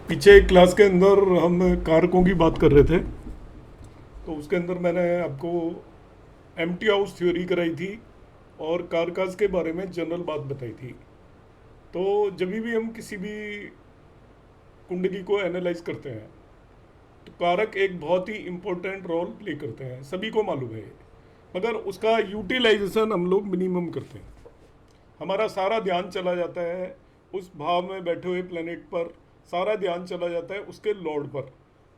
पीछे एक क्लास के अंदर हम कारकों की बात कर रहे थे। तो उसके अंदर मैंने आपको एम्प्टी हाउस थ्योरी कराई थी और कारकाज के बारे में जनरल बात बताई थी। तो जब भी हम किसी भी कुंडली को एनालाइज करते हैं तो कारक एक बहुत ही इम्पोर्टेंट रोल प्ले करते हैं, सभी को मालूम है ये। मगर उसका यूटिलाइजेशन हम लोग मिनिमम करते हैं। हमारा सारा ध्यान चला जाता है उस भाव में बैठे हुए प्लेनेट पर, सारा ध्यान चला जाता है उसके लॉर्ड पर।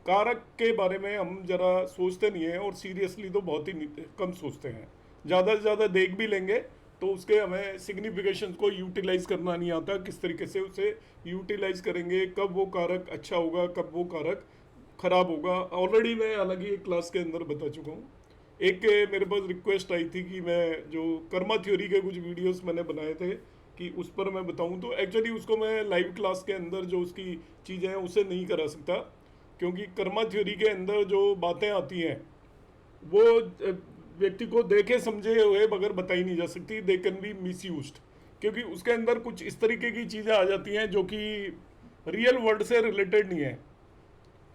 कारक के बारे में हम जरा सोचते नहीं है, और सीरियसली तो बहुत ही कम सोचते हैं। ज़्यादा से ज़्यादा देख भी लेंगे तो उसके हमें सिग्निफिकेशन को यूटिलाइज करना नहीं आता, किस तरीके से उसे यूटिलाइज करेंगे, कब वो कारक अच्छा होगा कब वो कारक खराब होगा। ऑलरेडी मैं अलग ही एक क्लास के अंदर बता चुका हूँ। एक मेरे पास रिक्वेस्ट आई थी कि मैं जो कर्मा थ्योरी के कुछ वीडियोस मैंने बनाए थे कि उस पर मैं बताऊं, तो एक्चुअली उसको मैं लाइव क्लास के अंदर जो उसकी चीज़ें हैं उसे नहीं करा सकता, क्योंकि कर्मा थ्योरी के अंदर जो बातें आती हैं वो व्यक्ति को देखे समझे हुए बगैर बताई नहीं जा सकती। They can be miss used, क्योंकि उसके अंदर कुछ इस तरीके की चीज़ें आ जाती हैं जो कि रियल वर्ल्ड से रिलेटेड नहीं है।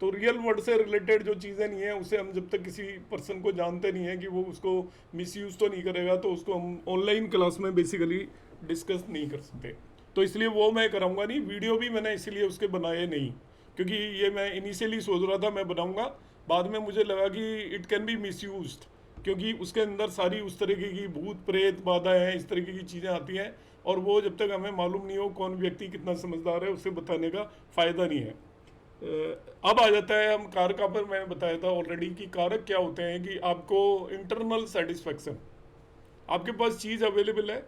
तो रियल वर्ल्ड से रिलेटेड जो चीज़ें नहीं है उसे हम जब तक किसी पर्सन को जानते नहीं है कि वो उसको मिसयूज़ तो नहीं करेगा, तो उसको हम ऑनलाइन क्लास में बेसिकली डिस्कस नहीं कर सकते। तो इसलिए वो मैं कराऊंगा नहीं। वीडियो भी मैंने इसीलिए उसके बनाए नहीं, क्योंकि ये मैं इनिशियली सोच रहा था मैं बनाऊंगा, बाद में मुझे लगा कि इट कैन बी मिसयूज, क्योंकि उसके अंदर सारी उस तरीके की भूत प्रेत बाधाएं हैं, इस तरीके की चीज़ें आती हैं, और वो जब तक हमें मालूम नहीं हो कौन व्यक्ति कितना समझदार है उसे बताने का फ़ायदा नहीं है। अब आ जाता है हम कारका पर। मैंने बताया था ऑलरेडी कि कारक क्या होते हैं कि आपको इंटरनल सेटिस्फेक्शन, आपके पास चीज़ अवेलेबल है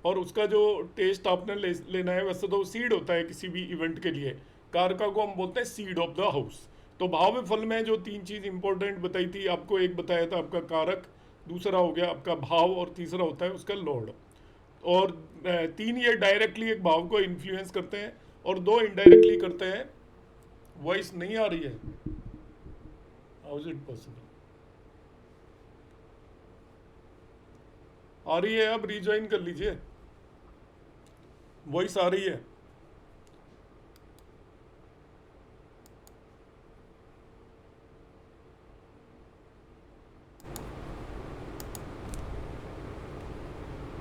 और उसका जो टेस्ट आपने लेना है, वैसे तो सीड होता है किसी भी इवेंट के लिए। कारका को हम बोलते हैं सीड ऑफ द हाउस। तो भाव फल में जो तीन चीज़ इंपॉर्टेंट बताई थी आपको, एक बताया था आपका कारक, दूसरा हो गया आपका भाव, और तीसरा होता है उसका लॉर्ड। और तीन ये डायरेक्टली एक भाव को इन्फ्लुएंस करते हैं और दो इनडायरेक्टली करते हैं। वॉइस नहीं आ रही है, हाउ इज इट पॉसिबल? आ रही है, अब रिज्वाइन कर लीजिए, वॉइस आ रही है।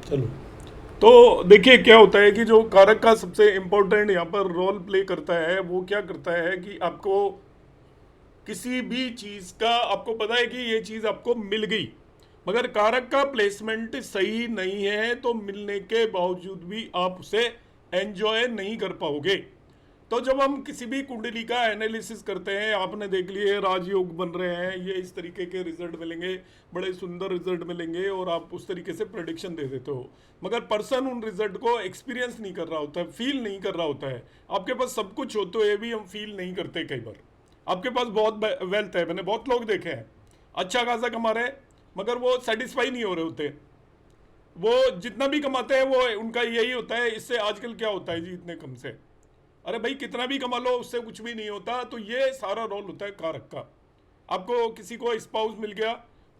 चलो, तो देखिए क्या होता है कि जो कारक का सबसे इम्पोर्टेंट यहाँ पर रोल प्ले करता है वो क्या करता है कि आपको किसी भी चीज़ का, आपको पता है कि ये चीज़ आपको मिल गई, मगर कारक का प्लेसमेंट सही नहीं है तो मिलने के बावजूद भी आप उसे एंजॉय नहीं कर पाओगे। तो जब हम किसी भी कुंडली का एनालिसिस करते हैं, आपने देख लिए राजयोग बन रहे हैं, ये इस तरीके के रिजल्ट मिलेंगे, बड़े सुंदर रिजल्ट मिलेंगे, और आप उस तरीके से प्रेडिक्शन दे देते हो, मगर पर्सन उन रिजल्ट को एक्सपीरियंस नहीं कर रहा होता है, फील नहीं कर रहा होता है। आपके पास सब कुछ होते हुए भी हम फील नहीं करते कई बार। आपके पास बहुत वेल्थ है, मैंने बहुत लोग देखे हैं अच्छा खासा कमा रहे हैं, मगर वो सेटिस्फाई नहीं हो रहे होते। वो जितना भी कमाते हैं वो उनका यही होता है, इससे आजकल क्या होता है जी इतने कम से। अरे भाई कितना भी कमा लो उससे कुछ भी नहीं होता। तो ये सारा रोल होता है कारक का। आपको किसी को स्पाउस मिल गया,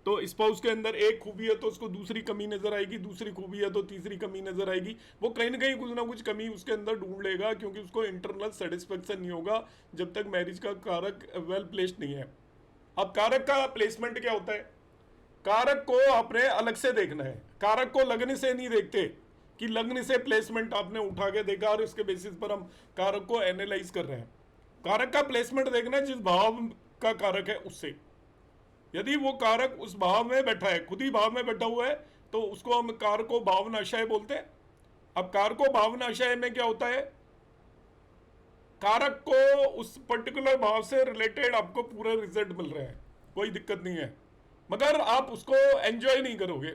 तो स्पाउस के अंदर एक खूबी है तो उसको दूसरी कमी नजर आएगी, दूसरी खूबी है तो तीसरी कमी नजर आएगी। वो कहीं ना कुछ कमी उसके अंदर ढूंढ लेगा, क्योंकि उसको इंटरनल सेटिस्फेक्शन नहीं होगा जब तक मैरिज का कारक वेल प्लेस्ड नहीं है। अब कारक का प्लेसमेंट क्या होता है? कारक को आपने अलग से देखना है, कारक को लगने से नहीं देखते कि लगने से प्लेसमेंट आपने उठा के देखा और इसके बेसिस पर हम कारक को एनालाइज कर रहे हैं। कारक का प्लेसमेंट देखना है जिस भाव का कारक है उससे। यदि वो कारक उस भाव में बैठा है, खुद ही भाव में बैठा हुआ है, तो उसको हम कार को भावनाशय बोलते हैं। अब कार को भावनाशय में क्या होता है? कारक को उस पर्टिकुलर भाव से रिलेटेड आपको पूरे रिजल्ट मिल रहे हैं, कोई दिक्कत नहीं है, मगर आप उसको एंजॉय नहीं करोगे।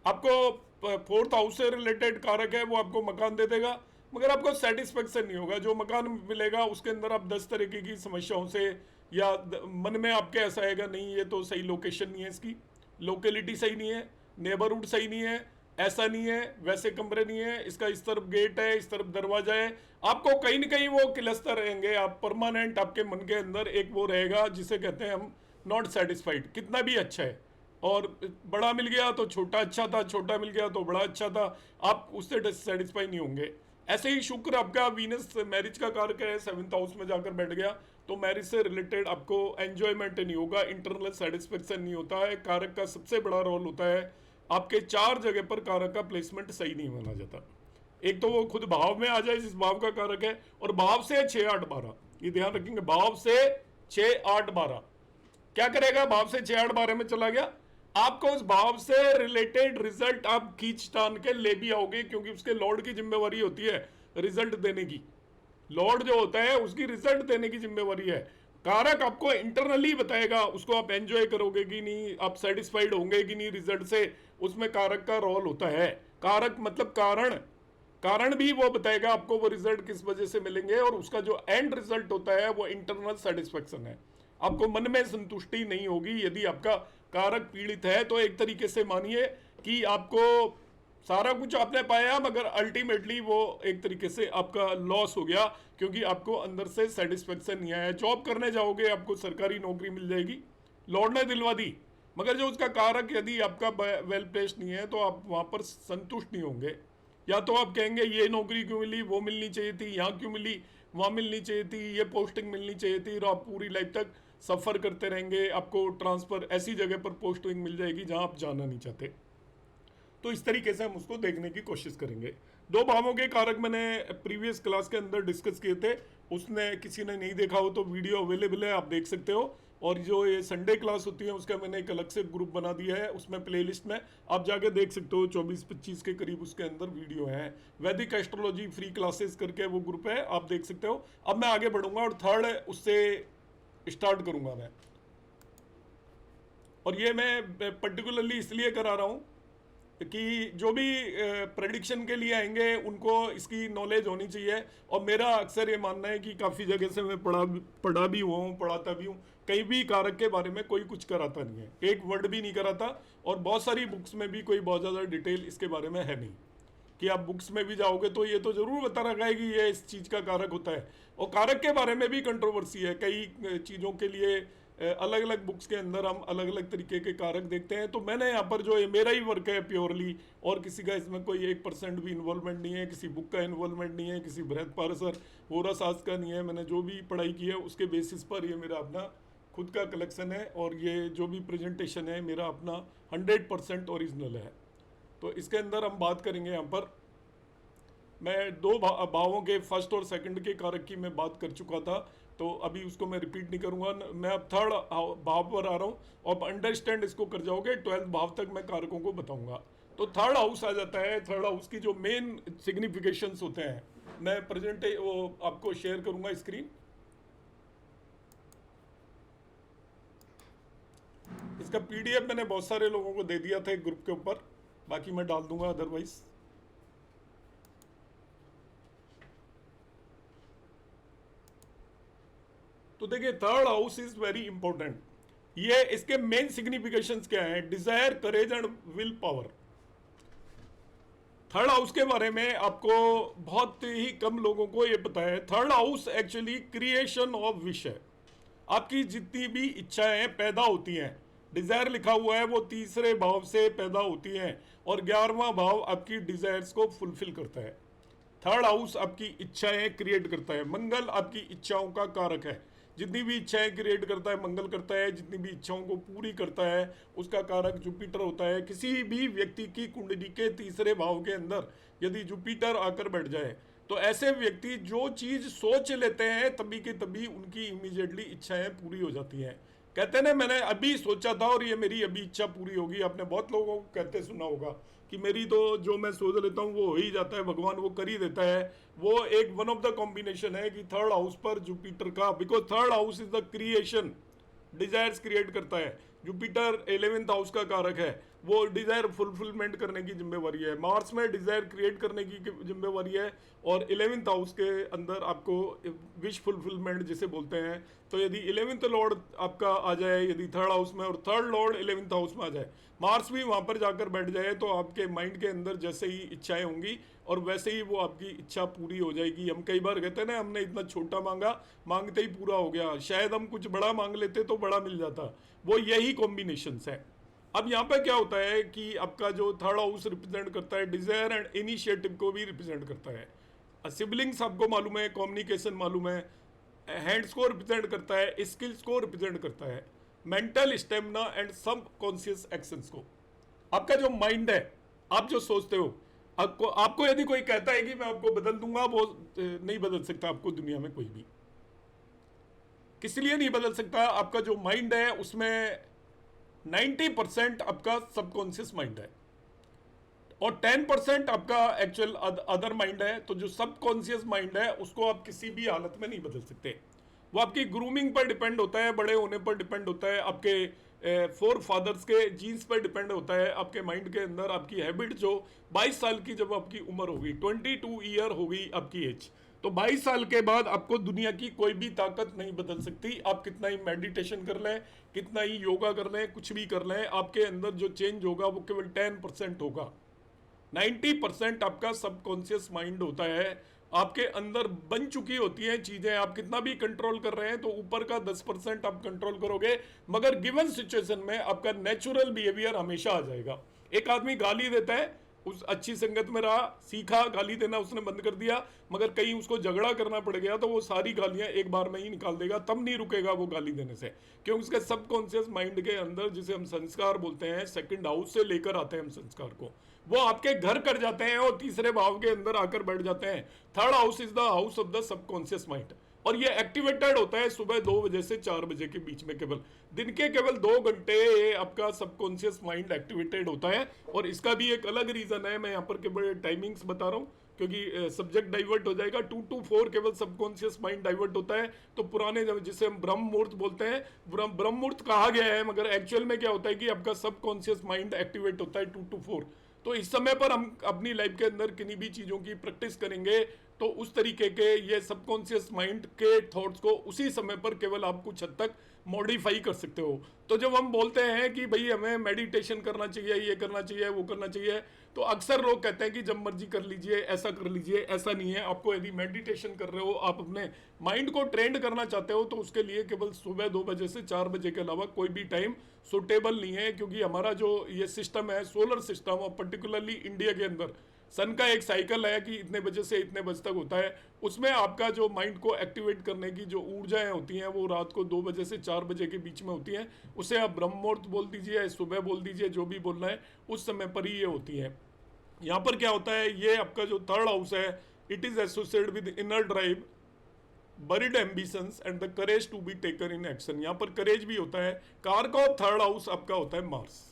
आपको फोर्थ हाउस से रिलेटेड कारक है, वो आपको मकान दे देगा, मगर आपको सेटिस्फेक्शन नहीं होगा। जो मकान मिलेगा उसके अंदर आप 10 तरीके की समस्याओं से, या मन में आपके ऐसा आएगा नहीं ये तो सही लोकेशन नहीं है, इसकी लोकेलिटी सही नहीं है, नेबरहुड सही नहीं है, ऐसा नहीं है, वैसे कमरे नहीं है, इसका इस तरफ गेट है, इस तरफ दरवाजा है। आपको कहीं ना कहीं वो किलस्तर रहेंगे, आप परमानेंट आपके मन के अंदर एक वो रहेगा जिसे कहते हैं हम नॉट सेटिस्फाइड। कितना भी अच्छा है, और बड़ा मिल गया तो छोटा अच्छा था, छोटा मिल गया तो बड़ा अच्छा था, आप उससे सेटिस्फाई नहीं होंगे। ऐसे ही शुक्र आपका वीनस मैरिज का कारक है, 7th हाउस में जाकर बैठ गया, तो मैरिज से रिलेटेड आपको एंजॉयमेंट नहीं होगा, इंटरनल सेटिस्फेक्शन नहीं होता है। कारक का सबसे बड़ा रोल होता है, आपके 4 जगह पर कारक का प्लेसमेंट सही नहीं माना जाता। एक तो वो खुद भाव में आ जाए जिस भाव का कारक है, और भाव से 6, 8, 12, ये ध्यान रखेंगे, भाव से 6, 8, 12 क्या करेगा, भाव से 6, 8, 12 में चला गया, आपको उस भाव से रिलेटेड रिजल्ट आप खींच तान के ले भी आओगे, क्योंकि उसके लॉर्ड की जिम्मेवारी होती है रिजल्ट देने की। लॉर्ड जो होता है उसकी रिजल्ट देने की जिम्मेवारी है। कारक आपको इंटरनली बताएगा, उसको आप एंजॉय करोगे कि नहीं, आप सेटिस्फाइड होंगे कि नहीं रिजल्ट से, उसमें कारक का रोल होता है। कारक मतलब कारण, कारण भी वो बताएगा आपको वो रिजल्ट किस वजह से मिलेंगे, और उसका जो एंड रिजल्ट होता है वो इंटरनल सेटिस्फेक्शन है। आपको मन में संतुष्टि नहीं होगी यदि आपका कारक पीड़ित है, तो एक तरीके से मानिए कि आपको सारा कुछ आपने पाया, मगर अल्टीमेटली वो एक तरीके से आपका लॉस हो गया, क्योंकि आपको अंदर से सेटिस्फेक्शन नहीं आया। जॉब करने जाओगे, आपको सरकारी नौकरी मिल जाएगी, लॉर्ड ने दिलवा दी, मगर जो उसका कारक यदि आपका वेल प्लेस्ड नहीं है, तो आप वहां पर संतुष्ट नहीं होंगे। या तो आप कहेंगे ये नौकरी क्यों मिली, वो मिलनी चाहिए थी, यहाँ क्यों मिली, वहाँ मिलनी चाहिए थी, ये पोस्टिंग मिलनी चाहिए थी, और आप पूरी लाइफ तक सफ़र करते रहेंगे। आपको ट्रांसफ़र ऐसी जगह पर पोस्टिंग मिल जाएगी जहाँ आप जाना नहीं चाहते। तो इस तरीके से हम उसको देखने की कोशिश करेंगे। 2 भावों के कारक मैंने प्रीवियस क्लास के अंदर डिस्कस किए थे, उसने किसी ने नहीं देखा हो तो वीडियो अवेलेबल है, आप देख सकते हो। और जो ये संडे क्लास होती है उसका मैंने एक अलग से ग्रुप बना दिया है, उसमें प्लेलिस्ट में आप जाके देख सकते हो, 24-25 के करीब उसके अंदर वीडियो है। वैदिक एस्ट्रोलॉजी फ्री क्लासेस करके वो ग्रुप है, आप देख सकते हो। अब मैं आगे बढ़ूंगा और थर्ड उससे स्टार्ट करूंगा मैं, और ये मैं पर्टिकुलरली इसलिए करा रहा हूँ कि जो भी प्रेडिक्शन के लिए आएंगे उनको इसकी नॉलेज होनी चाहिए। और मेरा अक्सर ये मानना है कि काफ़ी जगह से मैं पढ़ा भी हुआ हूँ, पढ़ाता भी हूँ, कहीं भी कारक के बारे में कोई कुछ कराता नहीं है, एक वर्ड भी नहीं कराता, और बहुत सारी बुक्स में भी कोई बहुत ज़्यादा डिटेल इसके बारे में है नहीं। कि आप बुक्स में भी जाओगे तो ये तो ज़रूर बता रखा है कि ये इस चीज़ का कारक होता है, और कारक के बारे में भी कंट्रोवर्सी है। कई चीज़ों के लिए अलग अलग बुक्स के अंदर हम अलग अलग तरीके के कारक देखते हैं। तो मैंने यहाँ पर जो ये मेरा ही वर्क है प्योरली, और किसी का इसमें कोई 1% भी इन्वॉल्वमेंट नहीं है, किसी बुक का इन्वॉल्वमेंट नहीं है, किसी बृहद पारसर होरा शास्त्र का नहीं है। मैंने जो भी पढ़ाई की है उसके बेसिस पर ये मेरा अपना खुद का कलेक्शन है, और ये जो भी प्रेजेंटेशन है मेरा अपना 100% ओरिजिनल है। तो इसके अंदर हम बात करेंगे, यहाँ पर मैं 2 भावों के फर्स्ट और सेकंड के कारक की मैं बात कर चुका था, तो अभी उसको मैं रिपीट नहीं करूंगा। मैं अब थर्ड भाव पर आ रहा हूँ, और अंडरस्टैंड इसको कर जाओगे, 12th भाव तक मैं कारकों को बताऊंगा। तो थर्ड हाउस आ जाता है। थर्ड हाउस की जो मेन सिग्निफिकेशंस होते हैं, मैं प्रेजेंट वो आपको शेयर करूंगा स्क्रीन। इसका पीडीएफ मैंने बहुत सारे लोगों को दे दिया था एक ग्रुप के ऊपर, बाकी मैं डाल दूंगा अदरवाइज। तो देखिए, third house is very important. ये इसके मेन सिग्निफिकेशंस क्या है? Desire, courage and will power. Third house के बारे में आपको बहुत ही कम लोगों को ये पता है। Third house actually creation of wish है। आपकी जितनी भी इच्छाएं पैदा होती हैं, डिजायर लिखा हुआ है, वो तीसरे भाव से पैदा होती हैं, और 11वां भाव आपकी डिजायर्स को फुलफिल करता है। थर्ड हाउस आपकी इच्छाएं क्रिएट करता है। मंगल आपकी इच्छाओं का कारक है। जितनी भी इच्छाएं क्रिएट करता है मंगल करता है, जितनी भी इच्छाओं को पूरी करता है उसका कारक जुपिटर होता है। किसी भी व्यक्ति की कुंडली के तीसरे भाव के अंदर यदि जुपिटर आकर बैठ जाए, तो ऐसे व्यक्ति जो चीज सोच लेते हैं तभी के तभी उनकी इमीडिएटली इच्छाएं पूरी हो जाती हैं। कहते हैं ना, मैंने अभी सोचा था और ये मेरी अभी इच्छा पूरी होगी। आपने बहुत लोगों को कहते सुना होगा कि मेरी तो जो मैं सोच लेता हूँ वो हो ही जाता है, भगवान वो कर ही देता है। वो एक वन ऑफ द कॉम्बिनेशन है कि थर्ड हाउस पर जुपिटर का, because third house is the creation, desires create करता है। जुपिटर 11th हाउस का कारक है, वो डिजायर फुलफिलमेंट करने की जिम्मेवारी है। मार्स में डिजायर क्रिएट करने की जिम्मेवारी है, और 11th हाउस के अंदर आपको विश फुलफिलमेंट जिसे बोलते हैं। तो यदि 11th लॉर्ड आपका आ जाए यदि थर्ड हाउस में, और थर्ड लॉर्ड 11th हाउस में आ जाए, मार्स भी वहां पर जाकर बैठ जाए, तो आपके माइंड के अंदर जैसे ही इच्छाएं होंगी और वैसे ही वो आपकी इच्छा पूरी हो जाएगी। हम कई बार कहते हैं ना, हमने इतना छोटा मांगा, मांगते ही पूरा हो गया। शायद हम कुछ बड़ा मांग लेते तो बड़ा मिल जाता। वो यही कॉम्बिनेशंस है। अब यहाँ पे क्या होता है कि आपका जो थर्ड हाउस रिप्रेजेंट करता है डिजायर एंड इनिशिएटिव को भी रिप्रेजेंट करता है। सिबलिंग्स आपको मालूम है, कम्युनिकेशन मालूम है, हैंड्स को रिप्रेजेंट करता है, स्किल्स को रिप्रेजेंट करता है, मेंटल स्टेमिना एंड सब कॉन्शियस एक्शंस को। आपका जो माइंड है, आप जो सोचते हो, आपको आपको यदि कोई कहता है कि मैं आपको बदल दूंगा, वो नहीं बदल सकता आपको दुनिया में कोई भी। किस लिए नहीं बदल सकता? आपका जो माइंड है उसमें 90% आपका सबकॉन्शियस माइंड है और 10% आपका एक्चुअल अदर माइंड है। तो जो सबकॉन्शियस माइंड है उसको आप किसी भी हालत में नहीं बदल सकते। वो आपकी ग्रूमिंग पर डिपेंड होता है, बड़े होने पर डिपेंड होता है, आपके फोर फादर्स के जीन्स पर डिपेंड होता है, आपके माइंड के अंदर आपकी हैबिट जो 22 साल की जब आपकी उम्र होगी, 22 ईयर होगी आपकी एज, तो 22 साल के बाद आपको दुनिया की कोई भी ताकत नहीं बदल सकती। आप कितना ही मेडिटेशन कर लें, कितना ही योगा कर लें, कुछ भी कर लें, आपके अंदर जो चेंज होगा वो केवल 10% होगा। 90% आपका सबकॉन्शियस माइंड होता है, आपके अंदर बन चुकी होती हैं चीजें। आप कितना भी कंट्रोल कर रहे हैं तो ऊपर का 10% आप कंट्रोल करोगे, मगर गिवन सिचुएशन में आपका नेचुरल बिहेवियर हमेशा आ जाएगा। एक आदमी गाली देता है, उस अच्छी संगत में रहा, सीखा, गाली देना उसने बंद कर दिया, मगर कहीं उसको झगड़ा करना पड़ गया तो वो सारी गालियां एक बार में ही निकाल देगा, तब नहीं रुकेगा वो गाली देने से, क्योंकि उसके सबकॉन्शियस माइंड के अंदर, जिसे हम संस्कार बोलते हैं, सेकंड हाउस से लेकर आते हैं हम संस्कार को, वो आपके घर कर जाते हैं और तीसरे भाव के अंदर आकर बैठ जाते हैं। Third house is the house of the subconscious mind, और ये एक्टिवेटेड होता है सुबह 2 बजे से 4 बजे के बीच में। केवल दिन के केवल 2 घंटे आपका सबकॉन्शियस माइंड एक्टिवेटेड होता है। और इसका भी एक अलग रीजन है, मैं यहाँ पर केवल टाइमिंग्स बता रहा हूँ क्योंकि सब्जेक्ट डाइवर्ट हो जाएगा। 2 to 4 केवल सबकॉन्शियस माइंड डाइवर्ट होता है। तो पुराने जिसे हम ब्रह्म मुहूर्त बोलते हैं, ब्रह्म मुहूर्त कहा गया है, मगर एक्चुअल में क्या होता है कि आपका सबकॉन्शियस माइंड एक्टिवेट होता है 2 to 4। तो इस समय पर हम अपनी लाइफ के अंदर किन्हीं भी चीज़ों की प्रैक्टिस करेंगे तो उस तरीके के ये सबकॉन्शियस माइंड के थॉट्स को उसी समय पर केवल आप कुछ हद तक मॉडिफाई कर सकते हो। तो जब हम बोलते हैं कि भाई हमें मेडिटेशन करना चाहिए, ये करना चाहिए, वो करना चाहिए, तो अक्सर लोग कहते हैं कि जब मर्जी कर लीजिए, ऐसा कर लीजिए। ऐसा नहीं है। आपको यदि मेडिटेशन कर रहे हो, आप अपने माइंड को ट्रेंड करना चाहते हो, तो उसके लिए केवल सुबह 2 बजे से 4 बजे के अलावा कोई भी टाइम सुटेबल नहीं है, क्योंकि हमारा जो ये सिस्टम है, सोलर सिस्टम, और पर्टिकुलरली इंडिया के अंदर सन का एक साइकिल है कि इतने बजे से इतने बजे तक होता है। उसमें आपका जो माइंड को एक्टिवेट करने की जो ऊर्जाएं होती हैं वो रात को 2 बजे से 4 बजे के बीच में होती हैं। उसे आप ब्रह्म मुहूर्त बोल दीजिए, सुबह बोल दीजिए, जो भी बोलना है, उस समय पर ही ये होती है। यहाँ पर क्या होता है, ये आपका जो थर्ड हाउस है, it is associated with inner drive, buried ambitions and the courage to be taken in action. यहाँ पर करेज भी होता है। कारक ऑफ थर्ड हाउस आपका होता है मार्स,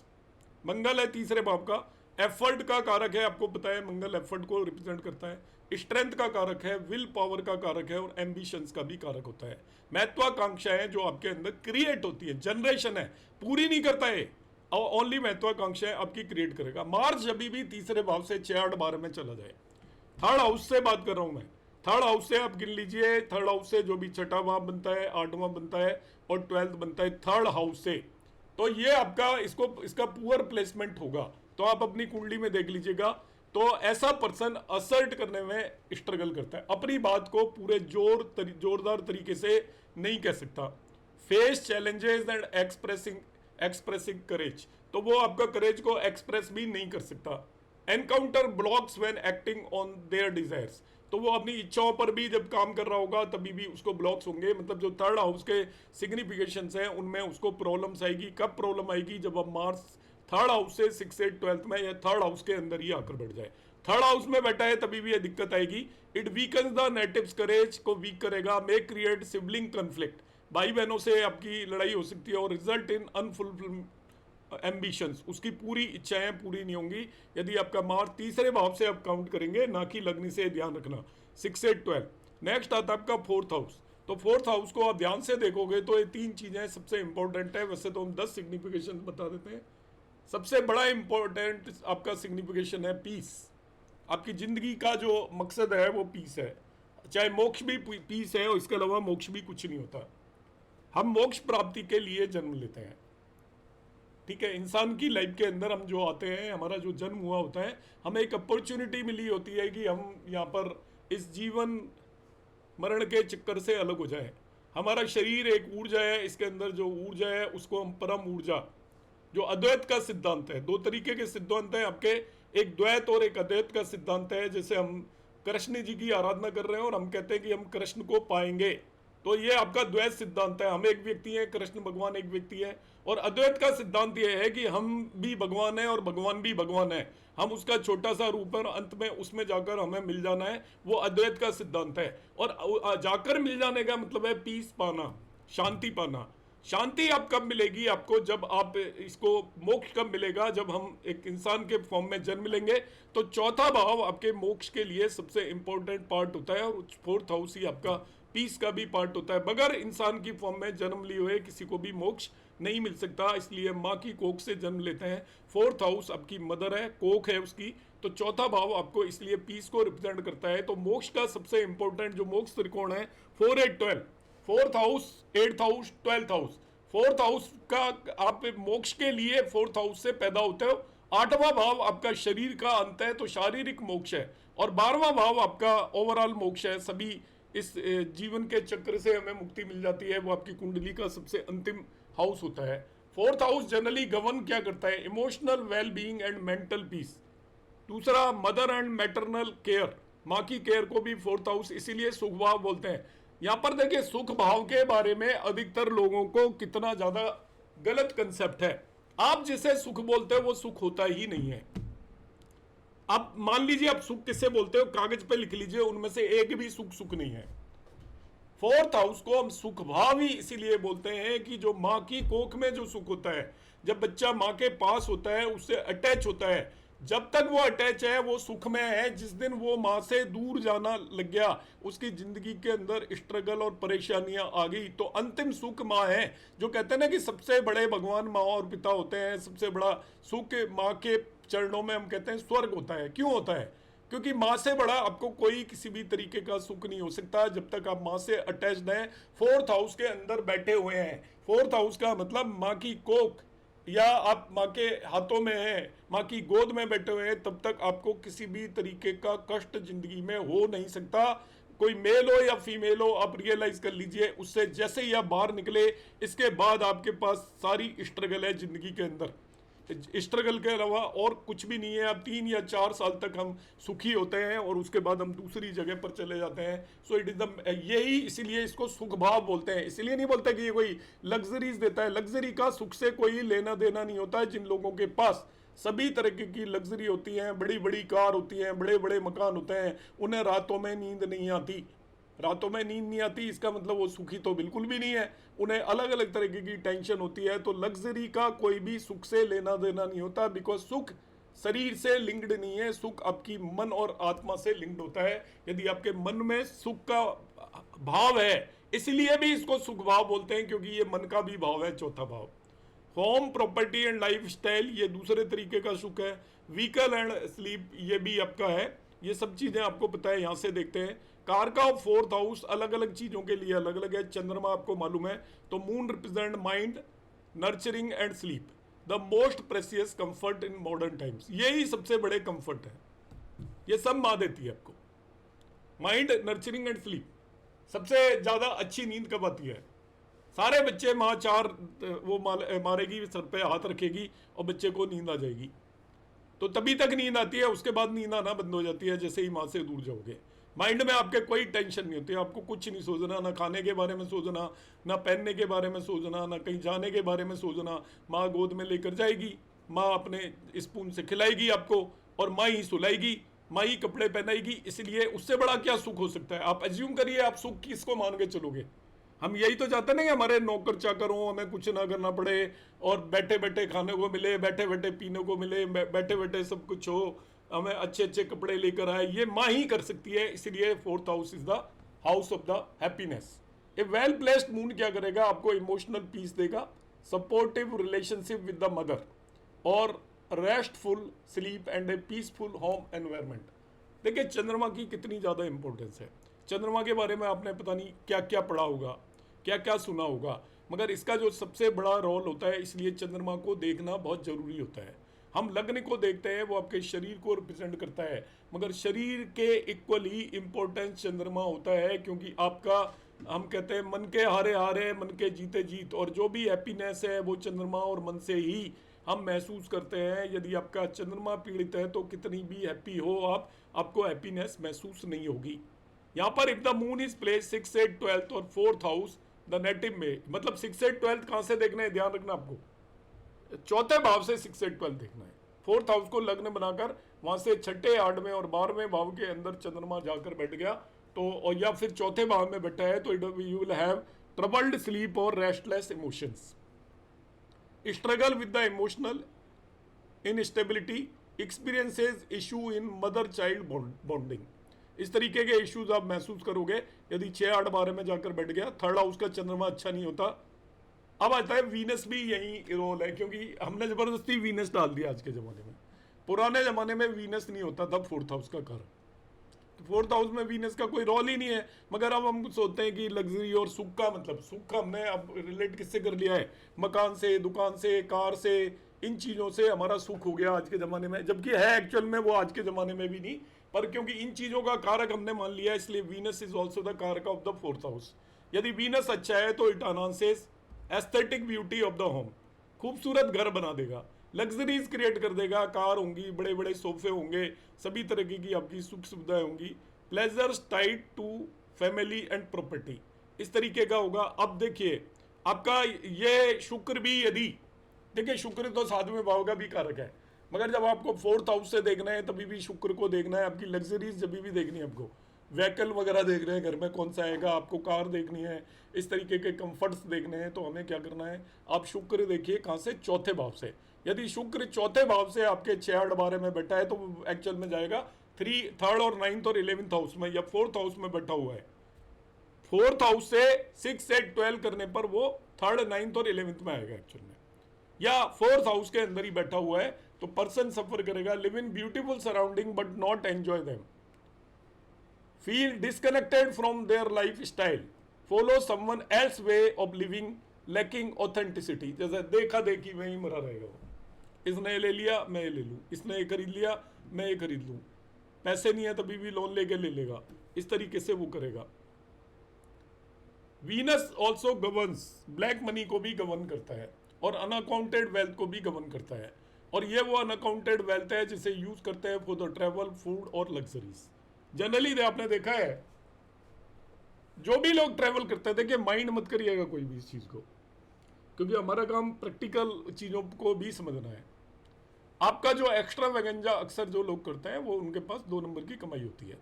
मंगल है तीसरे भाव का। एफर्ट का कारक है, आपको पता है मंगल एफर्ट को रिप्रेजेंट करता है। स्ट्रेंथ का कारक है, विल पावर का कारक है, और एम्बिशंस का भी कारक होता है। महत्वाकांक्षाएं जो आपके अंदर क्रिएट होती है, जनरेशन है, पूरी नहीं करता है, और ओनली महत्वाकांक्षाएं आपकी क्रिएट करेगा। मार्च जब भी तीसरे भाव से 6-8-12 में चला जाए, थर्ड हाउस से बात कर रहा हूं मैं, थर्ड हाउस से आप गिन लीजिए, थर्ड हाउस से जो भी छठा भाव बनता है, 8वां बनता है और 12th बनता है थर्ड हाउस से, तो ये आपका इसका पुअर प्लेसमेंट होगा। तो आप अपनी कुंडली में देख लीजिएगा। तो ऐसा पर्सन असर्ट करने में स्ट्रगल करता है, अपनी बात को पूरे जोरदार तरीके से नहीं कह सकता। फेस चैलेंजेस एंड एक्सप्रेसिंग करेज, तो वो आपका करेज को एक्सप्रेस भी नहीं कर सकता। Encounter blocks when acting on their desires, तो वो अपनी इच्छाओं पर भी जब काम कर रहा होगा तभी भी उसको ब्लॉक्स होंगे। मतलब जो थर्ड हाउस के सिग्निफिकेशंस हैं उनमें उसको प्रॉब्लम्स आएगी। कब प्रॉब्लम आएगी? जब अब मार्स थर्ड हाउस से 6, 8, 12 में या थर्ड हाउस के अंदर ही आकर बैठ जाए। थर्ड हाउस में बैठा है तभी भी ये दिक्कत आएगी। इट वीकन्स द नेटिव्स करेज, को वीक करेगा। मे क्रिएट सिबलिंग कन्फ्लिक्ट, भाई बहनों से आपकी लड़ाई हो सकती है। और रिजल्ट इन अनफुलफिल एम्बिशंस, उसकी पूरी इच्छाएं पूरी नहीं होंगी यदि आपका मार्च तीसरे भाव से आप काउंट करेंगे, ना कि लग्न से, ध्यान रखना। 6, 8, 12। नेक्स्ट आता है आपका फोर्थ हाउस। तो फोर्थ हाउस को आप ध्यान से देखोगे तो ये 3 चीजें सबसे इंपॉर्टेंट है। वैसे तो हम 10 सिग्निफिकेशन बता देते हैं। सबसे बड़ा इंपॉर्टेंट आपका सिग्निफिकेशन है पीस। आपकी जिंदगी का जो मकसद है वो पीस है। चाहे मोक्ष भी पीस है, और इसके अलावा मोक्ष भी कुछ नहीं होता। हम मोक्ष प्राप्ति के लिए जन्म लेते हैं, ठीक है। इंसान की लाइफ के अंदर हम जो आते हैं, हमारा जो जन्म हुआ होता है, हमें एक अपॉर्चुनिटी मिली होती है कि हम यहाँ पर इस जीवन मरण के चक्कर से अलग हो जाएं। हमारा शरीर एक ऊर्जा है, इसके अंदर जो ऊर्जा है उसको हम परम ऊर्जा, जो अद्वैत का सिद्धांत है। 2 तरीके के सिद्धांत हैं आपके, एक द्वैत और एक अद्वैत का सिद्धांत है। जैसे हम कृष्ण जी की आराधना कर रहे हैं और हम कहते हैं कि हम कृष्ण को पाएंगे, तो ये आपका द्वैत सिद्धांत है। हम एक व्यक्ति हैं, कृष्ण भगवान एक व्यक्ति है। और अद्वैत का सिद्धांत ये है कि हम भी भगवान है और भगवान भी भगवान है, हम उसका छोटा सा रूप है और अंत में उसमें जाकर हमें मिल जाना है, वो अद्वैत का सिद्धांत है। और जाकर मिल जाने का मतलब है पीस पाना, शांति पाना। शांति आप कब मिलेगी आपको, जब आप इसको, मोक्ष कब मिलेगा, जब हम एक इंसान के फॉर्म में जन्म लेंगे। तो चौथा भाव आपके मोक्ष के लिए सबसे इंपॉर्टेंट पार्ट होता है, और फोर्थ हाउस ही आपका पीस का भी पार्ट होता है। बगैर इंसान की फॉर्म में जन्म लिए हुए किसी को भी मोक्ष नहीं मिल सकता, इसलिए माँ की कोख से जन्म लेते हैं। फोर्थ हाउस आपकी मदर है, कोख है उसकी, तो चौथा भाव आपको इसलिए पीस को रिप्रेजेंट करता है। तो मोक्ष का सबसे इंपॉर्टेंट जो मोक्ष त्रिकोण है 4, 8, 12, fourth house, 8th house, 12th house. Fourth house का आप मोक्ष के लिए फोर्थ हाउस से पैदा होते हो। 8वां भाव आपका शरीर का अंत है, तो शारीरिक मोक्ष है। और 12वां भाव आपका ओवरऑल मोक्ष है, सभी इस जीवन के चक्र से हमें मुक्ति मिल जाती है, वो आपकी कुंडली का सबसे अंतिम हाउस होता है। फोर्थ हाउस जनरली गवर्न क्या करता है, emotional well being and mental peace. दूसरा मदर एंड मैटरनल केयर, माँ की केयर को भी फोर्थ हाउस इसीलिए सुख भाव बोलते हैं। यहां पर देखिए सुख भाव के बारे में अधिकतर लोगों को कितना ज्यादा गलत कंसेप्ट है। आप जिसे सुख बोलते हो वो सुख होता ही नहीं है। आप मान लीजिए आप सुख किससे बोलते हो, कागज पे लिख लीजिए, उनमें से एक भी सुख सुख नहीं है। फोर्थ हाउस को हम सुख भाव ही इसीलिए बोलते हैं कि जो माँ की कोख में जो सुख होता है, जब बच्चा माँ के पास होता है, उससे अटैच होता है, जब तक वो अटैच है वो सुख में है। जिस दिन वो माँ से दूर जाना लग गया, उसकी जिंदगी के अंदर स्ट्रगल और परेशानियां आ गई, तो अंतिम सुख माँ है। जो कहते हैं ना कि सबसे बड़े भगवान माँ और पिता होते हैं, सबसे बड़ा सुख माँ के चरणों में हम कहते हैं स्वर्ग होता है। क्यों होता है, क्योंकि माँ से बड़ा आपको कोई किसी भी तरीके का सुख नहीं हो सकता जब तक आप माँ से अटैच्ड हैं, फोर्थ हाउस के अंदर बैठे हुए हैं। फोर्थ हाउस का मतलब माँ की कोख, या आप माँ के हाथों में हैं, माँ की गोद में बैठे हुए हैं, तब तक आपको किसी भी तरीके का कष्ट जिंदगी में हो नहीं सकता। कोई मेल हो या फीमेल हो, आप रियलाइज कर लीजिए, उससे जैसे ही आप बाहर निकले, इसके बाद आपके पास सारी स्ट्रगल है जिंदगी के अंदर। स्ट्रगल के अलावा और कुछ भी नहीं है। अब 3 या 4 साल तक हम सुखी होते हैं और उसके बाद हम दूसरी जगह पर चले जाते हैं। सो इट इज द, यही इसीलिए इसको सुख भाव बोलते हैं। इसलिए नहीं बोलते कि ये कोई लग्जरीज देता है, लग्जरी का सुख से कोई लेना देना नहीं होता है। जिन लोगों के पास सभी तरह की लग्जरी होती है, बड़ी बड़ी कार होती हैं, बड़े बड़े मकान होते हैं, उन्हें रातों में नींद नहीं आती। रातों में नींद नहीं आती इसका मतलब वो सुखी तो बिल्कुल भी नहीं है, उन्हें अलग अलग तरीके की टेंशन होती है। तो लग्जरी का कोई भी सुख से लेना देना नहीं होता, बिकॉज सुख शरीर से लिंक्ड नहीं है, सुख आपकी मन और आत्मा से लिंक्ड होता है। यदि आपके मन में सुख का भाव है, इसलिए भी इसको सुख भाव बोलते हैं, क्योंकि ये मन का भी भाव है, चौथा भाव। Home, property and life style, ये दूसरे तरीके का सुख है। व्हीकल एंड स्लीप, ये भी आपका है। ये सब चीजें आपको पता है, यहां से देखते हैं। कार का फोर्थ हाउस अलग अलग चीजों के लिए अलग अलग है। चंद्रमा आपको मालूम है, तो moon represent mind, nurturing and sleep, the most precious comfort in modern times. यही सबसे बड़े कंफर्ट है, ये सब माँ देती है आपको। माइंड, नर्चरिंग एंड स्लीप, सबसे ज्यादा अच्छी नींद कब आती है? सारे बच्चे माँ 4 वो मारेगी, सर पे हाथ रखेगी और बच्चे को नींद आ जाएगी, तो तभी तक नींद आती है। उसके बाद नींद आना बंद हो जाती है जैसे ही माँ से दूर जाओगे। माइंड में आपके कोई टेंशन नहीं होती, आपको कुछ नहीं सोचना, ना खाने के बारे में सोचना, ना पहनने के बारे में सोचना, ना कहीं जाने के बारे में सोचना। माँ गोद में लेकर जाएगी, माँ अपने स्पून से खिलाएगी आपको, और माँ ही सुलाएगी, माँ ही कपड़े पहनाएगी। इसलिए उससे बड़ा क्या सुख हो सकता है? आप एज्यूम करिए, आप सुख किसको मान के चलोगे? हम यही तो चाहते नहीं, हमारे नौकर चाकर हो, हमें कुछ ना करना पड़े, और बैठे बैठे खाने को मिले, बैठे बैठे पीने को मिले, बैठे बैठे सब कुछ हो, हमें अच्छे अच्छे कपड़े लेकर आए। ये माँ ही कर सकती है। इसलिए fourth house is the house of the happiness. A well placed moon क्या करेगा? आपको इमोशनल पीस देगा, supportive relationship with the mother, और restful sleep and a peaceful home environment. देखिए चंद्रमा की कितनी ज़्यादा इंपॉर्टेंस है। चंद्रमा के बारे में आपने पता नहीं क्या क्या पढ़ा होगा, क्या क्या सुना होगा, मगर इसका जो सबसे बड़ा रोल होता है, इसलिए चंद्रमा को देखना बहुत जरूरी होता है। हम लग्न को देखते हैं, वो आपके शरीर को रिप्रेजेंट करता है, मगर शरीर के इक्वल ही इंपॉर्टेंस चंद्रमा होता है, क्योंकि आपका, हम कहते हैं मन के हारे हारे मन के जीते जीत, और जो भी हैप्पीनेस है वो चंद्रमा और मन से ही हम महसूस करते हैं। यदि आपका चंद्रमा पीड़ित है तो कितनी भी हैप्पी हो आप, आपको हैप्पीनेस महसूस नहीं होगी। यहाँ पर if the moon is place 6, 8, 12 और 4th हाउस द नेटिव में, मतलब 6, 8, 12 कहां से देखना है, ध्यान रखना आपको, चौथे भाव से 6, 8, 12 देखना है। 4th हाउस को लग्न बनाकर वहां से छठे, 8वें और 12वें भाव के अंदर चंद्रमा जाकर बैठ गया तो, और या फिर चौथे भाव में बैठा है तो you will have troubled sleep और restless emotions, struggle with the emotional instability, experiences issue in mother child bonding. इस तरीके के इश्यूज आप महसूस करोगे यदि 6, 8, 12 में जाकर बैठ गया। 3rd हाउस का चंद्रमा अच्छा नहीं होता। अब आता है वीनस भी यही रोल है, क्योंकि हमने जबरदस्ती वीनस डाल दिया आज के जमाने में। पुराने जमाने में वीनस नहीं होता था 4th हाउस का कारक, तो 4th हाउस में वीनस का कोई रोल ही नहीं है। मगर अब हम सोचते हैं कि लग्जरी और सुख का मतलब, सुख हमने अब रिलेट किससे कर लिया है, मकान से, दुकान से, कार से, इन चीज़ों से हमारा सुख हो गया आज के ज़माने में, जबकि है एक्चुअल में वो आज के ज़माने में भी नहीं, पर क्योंकि इन चीज़ों का कारक हमने मान लिया इसलिए वीनस इज ऑल्सो द कारक ऑफ द 4th हाउस। यदि वीनस अच्छा है तो it announces aesthetic beauty of the home, खूबसूरत घर बना देगा, लग्जरीज क्रिएट कर देगा, कार होंगी, बड़े बड़े सोफे होंगे, सभी तरीके की आपकी सुख सुविधाएं होंगी, pleasures tied to family and property, इस तरीके का होगा। अब देखिए आपका ये शुक्र भी, यदि देखिए शुक्र तो 7वें भाव का भी कारक है, मगर जब आपको 4th हाउस से देखना है तभी भी शुक्र को देखना है। आपकी लग्जरीज जब भी देखनी है, आपको व्हीकल वगैरह देख रहे हैं घर में कौन सा आएगा, आपको कार देखनी है, इस तरीके के कंफर्ट्स देखने हैं, तो हमें क्या करना है, आप शुक्र देखिए कहाँ से, चौथे भाव से। यदि शुक्र चौथे भाव से आपके 6, 8, 12 में बैठा है तो एक्चुअल में जाएगा 3rd और 9th और 11th हाउस में, या 4th हाउस में बैठा हुआ है। 4th हाउस से 6, 8, 12 करने पर वो 3rd, 9th और 11th में आएगा एक्चुअल में, या 4th हाउस के अंदर ही बैठा हुआ है। तो पर्सन सफर करेगा, live in beautiful surrounding but not enjoy them, feel disconnected from their life style, follow someone else way of living, lacking authenticity, जैसे देखा देखी में ही मरा रहेगा वो, इसने ये ले लिया मैं ये ले लूँ, इसने ये खरीद लिया मैं ये खरीद लूँ, पैसे नहीं है तभी भी लोन लेके ले लेगा, इस तरीके से वो करेगा। Venus also governs, black money को भी गवर्न करता है और अनअकाउंटेड वेल्थ को भी गवर्न करता है, और ये वो अनअकाउंटेड वेल्थ है जिसे यूज करते हैं फॉर द ट्रैवल, फूड और लग्जरीज। जनरली आपने देखा है जो भी लोग ट्रैवल करते हैं, देखिए माइंड मत करिएगा कोई भी इस चीज को, क्योंकि हमारा काम प्रैक्टिकल चीजों को भी समझना है। आपका जो एक्स्ट्रा वैगेंजा अक्सर जो लोग करते हैं वो उनके पास 2 नंबर की कमाई होती है।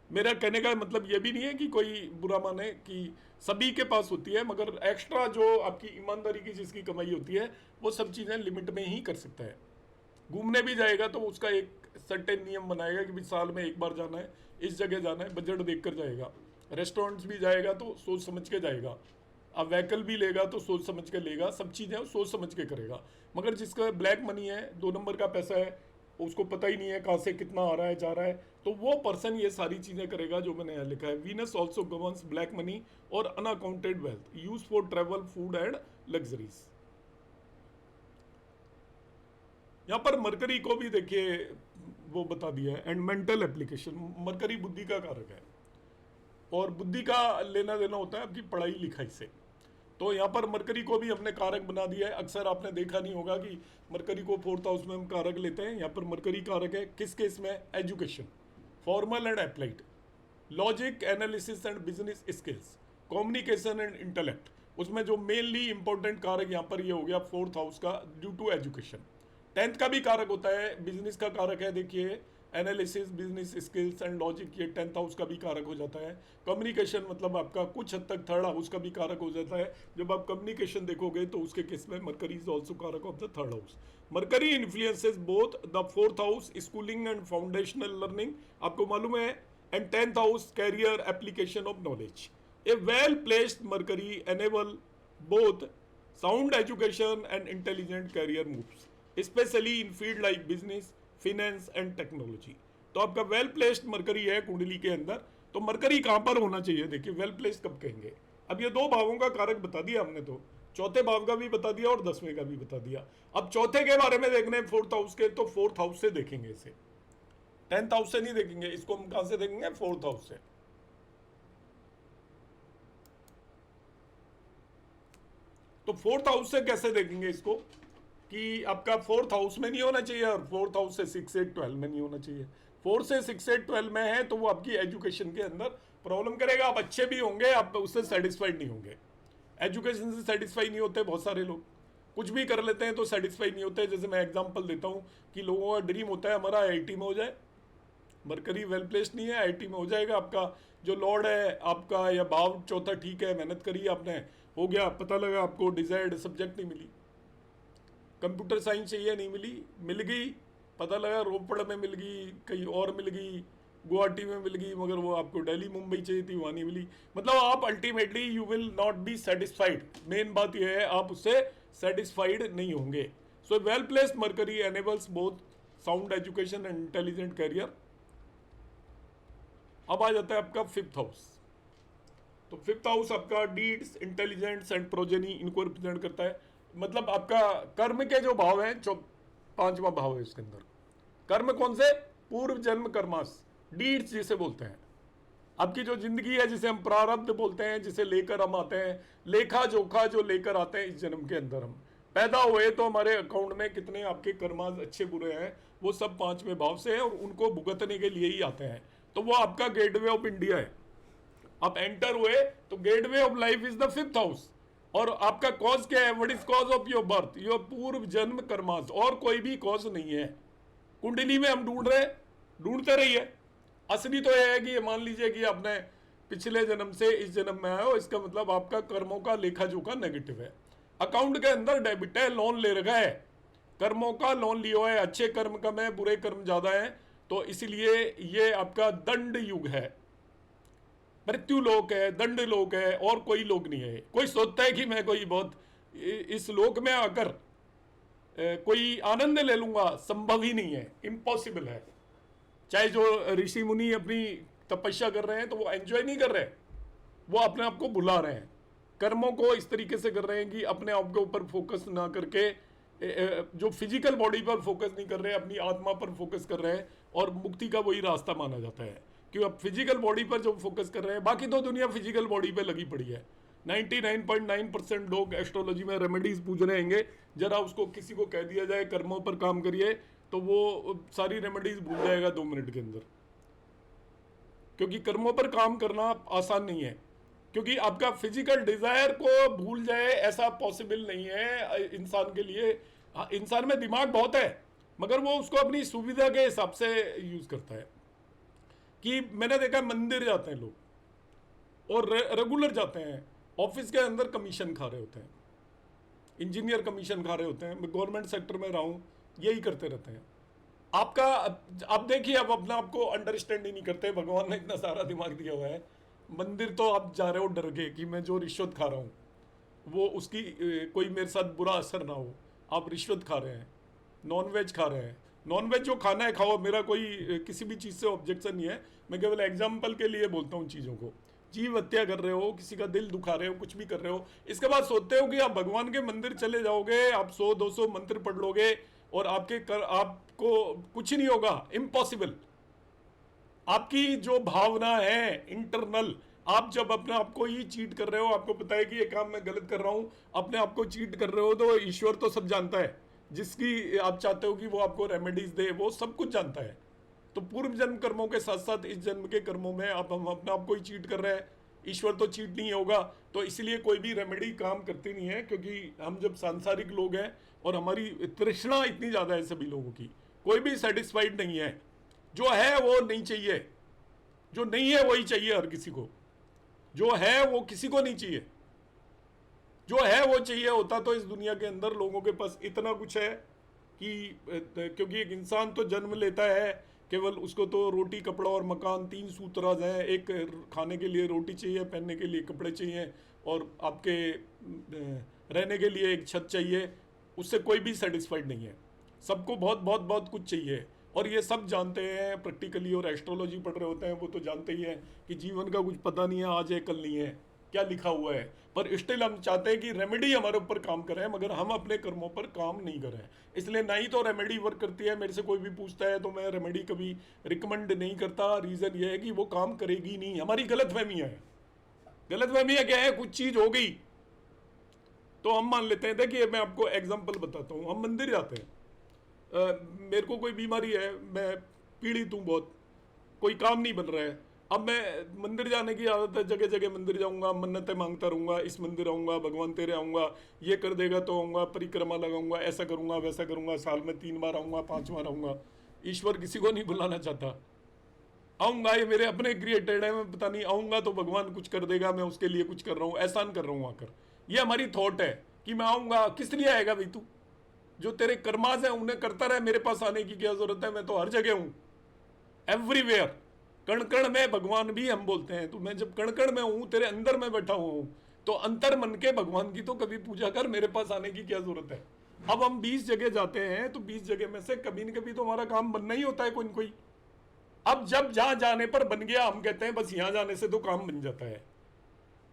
मेरा कहने का मतलब ये भी नहीं है कि कोई बुरा माने कि सभी के पास होती है, मगर एक्स्ट्रा जो आपकी ईमानदारी की जिसकी कमाई होती है वो सब चीज़ें लिमिट में ही कर सकता है। घूमने भी जाएगा तो उसका एक सर्टेन नियम बनाएगा कि भाई साल में एक बार जाना है, इस जगह जाना है, बजट देख कर जाएगा। रेस्टोरेंट्स भी जाएगा तो सोच समझ के जाएगा, अब व्हीकल भी लेगा तो सोच समझ के लेगा, सब चीज़ें सोच समझ के करेगा। मगर जिसका ब्लैक मनी है, 2 नंबर का पैसा है, उसको पता ही नहीं है कहाँ से कितना आ रहा है जा रहा है, तो वो पर्सन ये सारी चीज़ें करेगा जो मैंने यहाँ लिखा है। Venus also governs black money और unaccounted wealth use for travel, food and luxuries. यहाँ पर मरकरी को भी देखिए वो बता दिया है, एंड मेंटल एप्लीकेशन। मरकरी बुद्धि का कारक है और बुद्धि का लेना देना होता है आपकी पढ़ाई लिखाई से, तो यहाँ पर मरकरी को भी हमने कारक बना दिया है। अक्सर आपने देखा नहीं होगा कि मरकरी को 4th हाउस में हम कारक लेते हैं। यहाँ पर मरकरी कारक है किस केस में, education, formal and applied, logic, analysis and business skills, communication and intellect. उसमें जो मेनली इंपॉर्टेंट कारक यहाँ पर ये हो गया 4th हाउस का, ड्यू टू एजुकेशन। 10th का भी कारक होता है, बिजनेस का कारक है, देखिए analysis, business skills and logic, ये 10th हाउस का भी कारक हो जाता है। कम्युनिकेशन मतलब आपका कुछ हद तक 3rd हाउस का भी कारक हो जाता है। जब आप कम्युनिकेशन देखोगे तो उसके केस में मरकरी इज ऑल्सो कारक of the 3rd house. Mercury influences both the 4th house, schooling and foundational learning, आपको मालूम है, and 10th house, career, application of knowledge. A well placed Mercury enable both sound education and intelligent career moves, specially in field like business, finance and technology. तो आपका well placed mercury है कुंडली के अंदर, तो मरकरी कहां पर होना चाहिए, देखिए वेल प्लेस्ड कब कहेंगे। अब ये 2 भावों का कारक बता दिया हमने, तो चौथे भाव का भी बता दिया और 10वें का भी बता दिया। अब चौथे के बारे में देखने 4th हाउस के, तो 4th हाउस से देखेंगे इसे, 10th हाउस से नहीं देखेंगे इसको। हम कहां से देखेंगे, 4th हाउस से। तो 4th हाउस से कैसे देखेंगे इसको कि आपका 4th हाउस में नहीं होना चाहिए और 4th हाउस से 6 8 12 में नहीं होना चाहिए। 4 से 6 8 12 में है तो वो आपकी एजुकेशन के अंदर प्रॉब्लम करेगा। आप अच्छे भी होंगे, आप उससे सेटिस्फाइड नहीं होंगे। एजुकेशन से सेटिस्फाई नहीं होते बहुत सारे लोग, कुछ भी कर लेते हैं तो सेटिस्फाई नहीं होते। जैसे मैं एग्जांपल देता हूँ कि लोगों का ड्रीम होता है हमारा आईआईटी में हो जाए, मरकरी वेल प्लेस्ड नहीं है, आईआईटी में हो जाएगा। आपका जो लॉर्ड है आपका या भाव चौथा ठीक है, मेहनत करी आपने, हो गया, पता लगा आपको डिजायर्ड सब्जेक्ट नहीं मिली, कंप्यूटर साइंस चाहिए नहीं मिली, मिल गई, पता लगा रोपड़ में मिल गई, कहीं और मिल गई, गुवाहाटी में मिल गई, मगर वो आपको दिल्ली मुंबई चाहिए थी, वहाँ नहीं मिली। मतलब आप ultimately you will not be satisfied. Main बात यह है आप उससे सेटिस्फाइड नहीं होंगे। So well placed mercury enables both sound education and intelligent career. अब आ जाता है आपका 5th हाउस। तो 5th हाउस आपका डीड्स, इंटेलिजेंस एंड प्रोजेनी, इनको रिप्रेजेंट करता है। मतलब आपका कर्म के जो भाव हैं, जो 5वां भाव है उसके अंदर, कर्म कौन से? पूर्व जन्म कर्मास, डीड्स जिसे बोलते हैं। आपकी जो जिंदगी है जिसे हम प्रारब्ध बोलते हैं, जिसे लेकर हम आते हैं, लेखा जोखा जो लेकर आते हैं इस जन्म के अंदर। हम पैदा हुए तो हमारे अकाउंट में कितने आपके कर्मास अच्छे बुरे हैं, वो सब 5वें भाव से हैं और उनको भुगतने के लिए ही आते हैं। तो वो आपका गेटवे ऑफ इंडिया है। आप एंटर हुए तो gateway of life is the 5th house. और आपका कॉज क्या है? What is cause of your birth? Your पूर्व जन्म कर्मास, और कोई भी कॉज नहीं है। कुंडली में हम ढूंढ रहे हैं, ढूंढते रहिए। असली तो यह है कि मान लीजिए कि आपने पिछले जन्म से इस जन्म में आए हो, इसका मतलब आपका कर्मों का लेखा जोखा नेगेटिव है। अकाउंट के अंदर डेबिट है, लोन ले रखा है, कर्मों का लोन लियो है। अच्छे कर्म कम है, बुरे कर्म ज्यादा है, तो इसलिए ये आपका दंड युग है, मृत्यु लोक है, दंड लोक है, और कोई लोक नहीं है। कोई सोचता है कि मैं कोई बहुत इस लोक में आकर कोई आनंद ले लूंगा, संभव ही नहीं है, इम्पॉसिबल है। चाहे जो ऋषि मुनि अपनी तपस्या कर रहे हैं तो वो एंजॉय नहीं कर रहे, वो अपने आप को भुला रहे हैं। कर्मों को इस तरीके से कर रहे हैं कि अपने आप के ऊपर फोकस ना करके, जो फिजिकल बॉडी पर फोकस नहीं कर रहे हैं, अपनी आत्मा पर फोकस कर रहे हैं। और मुक्ति का वही रास्ता माना जाता है कि अब फिजिकल बॉडी पर जो फोकस कर रहे हैं, बाकी तो दुनिया फिजिकल बॉडी पे लगी पड़ी है। 99.9% लोग एस्ट्रोलॉजी में रेमेडीज पूछ रहे होंगे, जरा उसको किसी को कह दिया जाए कर्मों पर काम करिए तो वो सारी रेमेडीज भूल जाएगा 2 मिनट के अंदर। क्योंकि कर्मों पर काम करना आसान नहीं है, क्योंकि आपका फिजिकल डिजायर को भूल जाए ऐसा पॉसिबल नहीं है इंसान के लिए। इंसान में दिमाग बहुत है, मगर वो उसको अपनी सुविधा के हिसाब से यूज करता है। कि मैंने देखा मंदिर जाते हैं लोग और रेगुलर जाते हैं, ऑफिस के अंदर कमीशन खा रहे होते हैं, इंजीनियर कमीशन खा रहे होते हैं। मैं गवर्नमेंट सेक्टर में रहा हूं, यही करते रहते हैं। आपका आप देखिए, आप अपना आपको अंडरस्टैंड ही नहीं करते। भगवान ने इतना सारा दिमाग दिया हुआ है, मंदिर तो आप जा रहे हो डर के कि मैं जो रिश्वत खा रहा हूँ वो उसकी कोई मेरे साथ बुरा असर ना हो। आप रिश्वत खा रहे हैं, नॉनवेज खा रहे हैं। नॉनवेज जो खाना है खाओ, मेरा कोई किसी भी चीज़ से ऑब्जेक्शन नहीं है। मैं केवल एग्जाम्पल के लिए बोलता हूँ चीज़ों को। जीव हत्या कर रहे हो, किसी का दिल दुखा रहे हो, कुछ भी कर रहे हो, इसके बाद सोचते हो कि आप भगवान के मंदिर चले जाओगे, आप 100-200 मंत्र पढ़ लोगे और आपको कुछ नहीं होगा। इम्पॉसिबल। आपकी जो भावना है इंटरनल, आप जब अपने आप को ही चीट कर रहे हो, आपको पता है कि ये काम मैं गलत कर रहा हूं, अपने आप को चीट कर रहे हो, तो ईश्वर तो सब जानता है। जिसकी आप चाहते हो कि वो आपको रेमेडीज दे, वो सब कुछ जानता है। तो पूर्व जन्म कर्मों के साथ साथ इस जन्म के कर्मों में आप हम अपने आप को ही चीट कर रहे हैं। ईश्वर तो चीट नहीं होगा, तो इसलिए कोई भी रेमेडी काम करती नहीं है। क्योंकि हम जब सांसारिक लोग हैं और हमारी तृष्णा इतनी ज़्यादा है सभी लोगों की, कोई भी सेटिस्फाइड नहीं है। जो है वो नहीं चाहिए, जो नहीं है वही चाहिए हर किसी को। जो है वो किसी को नहीं चाहिए, जो है वो चाहिए होता। तो इस दुनिया के अंदर लोगों के पास इतना कुछ है कि क्योंकि एक इंसान तो जन्म लेता है, केवल उसको तो रोटी कपड़ा और मकान, 3 सूत्राज हैं। एक खाने के लिए रोटी चाहिए, पहनने के लिए कपड़े चाहिए, और आपके रहने के लिए एक छत चाहिए। उससे कोई भी सेटिस्फाइड नहीं है, सबको बहुत बहुत बहुत कुछ चाहिए। और ये सब जानते हैं प्रैक्टिकली, और एस्ट्रोलॉजी पढ़ रहे होते हैं वो तो जानते ही हैं कि जीवन का कुछ पता नहीं है, आज है कल नहीं है, क्या लिखा हुआ है। पर स्टिल हम चाहते हैं कि रेमेडी हमारे ऊपर काम करे, मगर हम अपने कर्मों पर काम नहीं करें। इसलिए ना ही तो रेमेडी वर्क करती है। मेरे से कोई भी पूछता है तो मैं रेमेडी कभी रिकमेंड नहीं करता। रीज़न ये है कि वो काम करेगी नहीं। हमारी गलतफहमी है। गलतफहमी क्या है? कुछ चीज़ हो गई, तो हम मान लेते हैं, देखिए मैं आपको एग्जांपल बताता हूँ, हम मंदिर जाते हैं, मेरे को कोई बीमारी है, मैं पीड़ित हूँ बहुत, कोई काम नहीं बन रहा है, अब मैं मंदिर जाने की आदत है, जगह जगह मंदिर जाऊंगा, मन्नतें मांगता रहूंगा, इस मंदिर आऊंगा, भगवान तेरे आऊंगा, ये कर देगा तो आऊंगा, परिक्रमा लगाऊंगा, ऐसा करूंगा वैसा करूंगा, साल में 3 बार आऊंगा, 5 बार आऊंगा। ईश्वर किसी को नहीं बुलाना चाहता। आऊंगा, ये मेरे अपने क्रिएटेड है, मैं पता नहीं आऊंगा तो भगवान कुछ कर देगा, मैं उसके लिए कुछ कर रहा हूँ, एहसान कर रहा हूँ आकर। ये हमारी थॉट है कि मैं आऊंगा, किस लिए आएगा भाई तू? जो तेरे कर्माज है उन्हें करता रहे, मेरे पास आने की क्या जरूरत है, मैं तो हर जगह हूं, एवरीवेयर। कण कण में भगवान भी हम बोलते हैं, तो मैं जब कण कण में हूं, तेरे अंदर में बैठा हुआ हूं, तो अंतर मन के भगवान की तो कभी पूजा कर, मेरे पास आने की क्या जरूरत है? अब हम 20 जगह जाते हैं, तो 20 जगह में से कभी न कभी तो हमारा काम बनना ही होता है कोई न कोई। अब जब जहां जाने पर बन गया, हम कहते हैं बस यहां जाने से तो काम बन जाता है।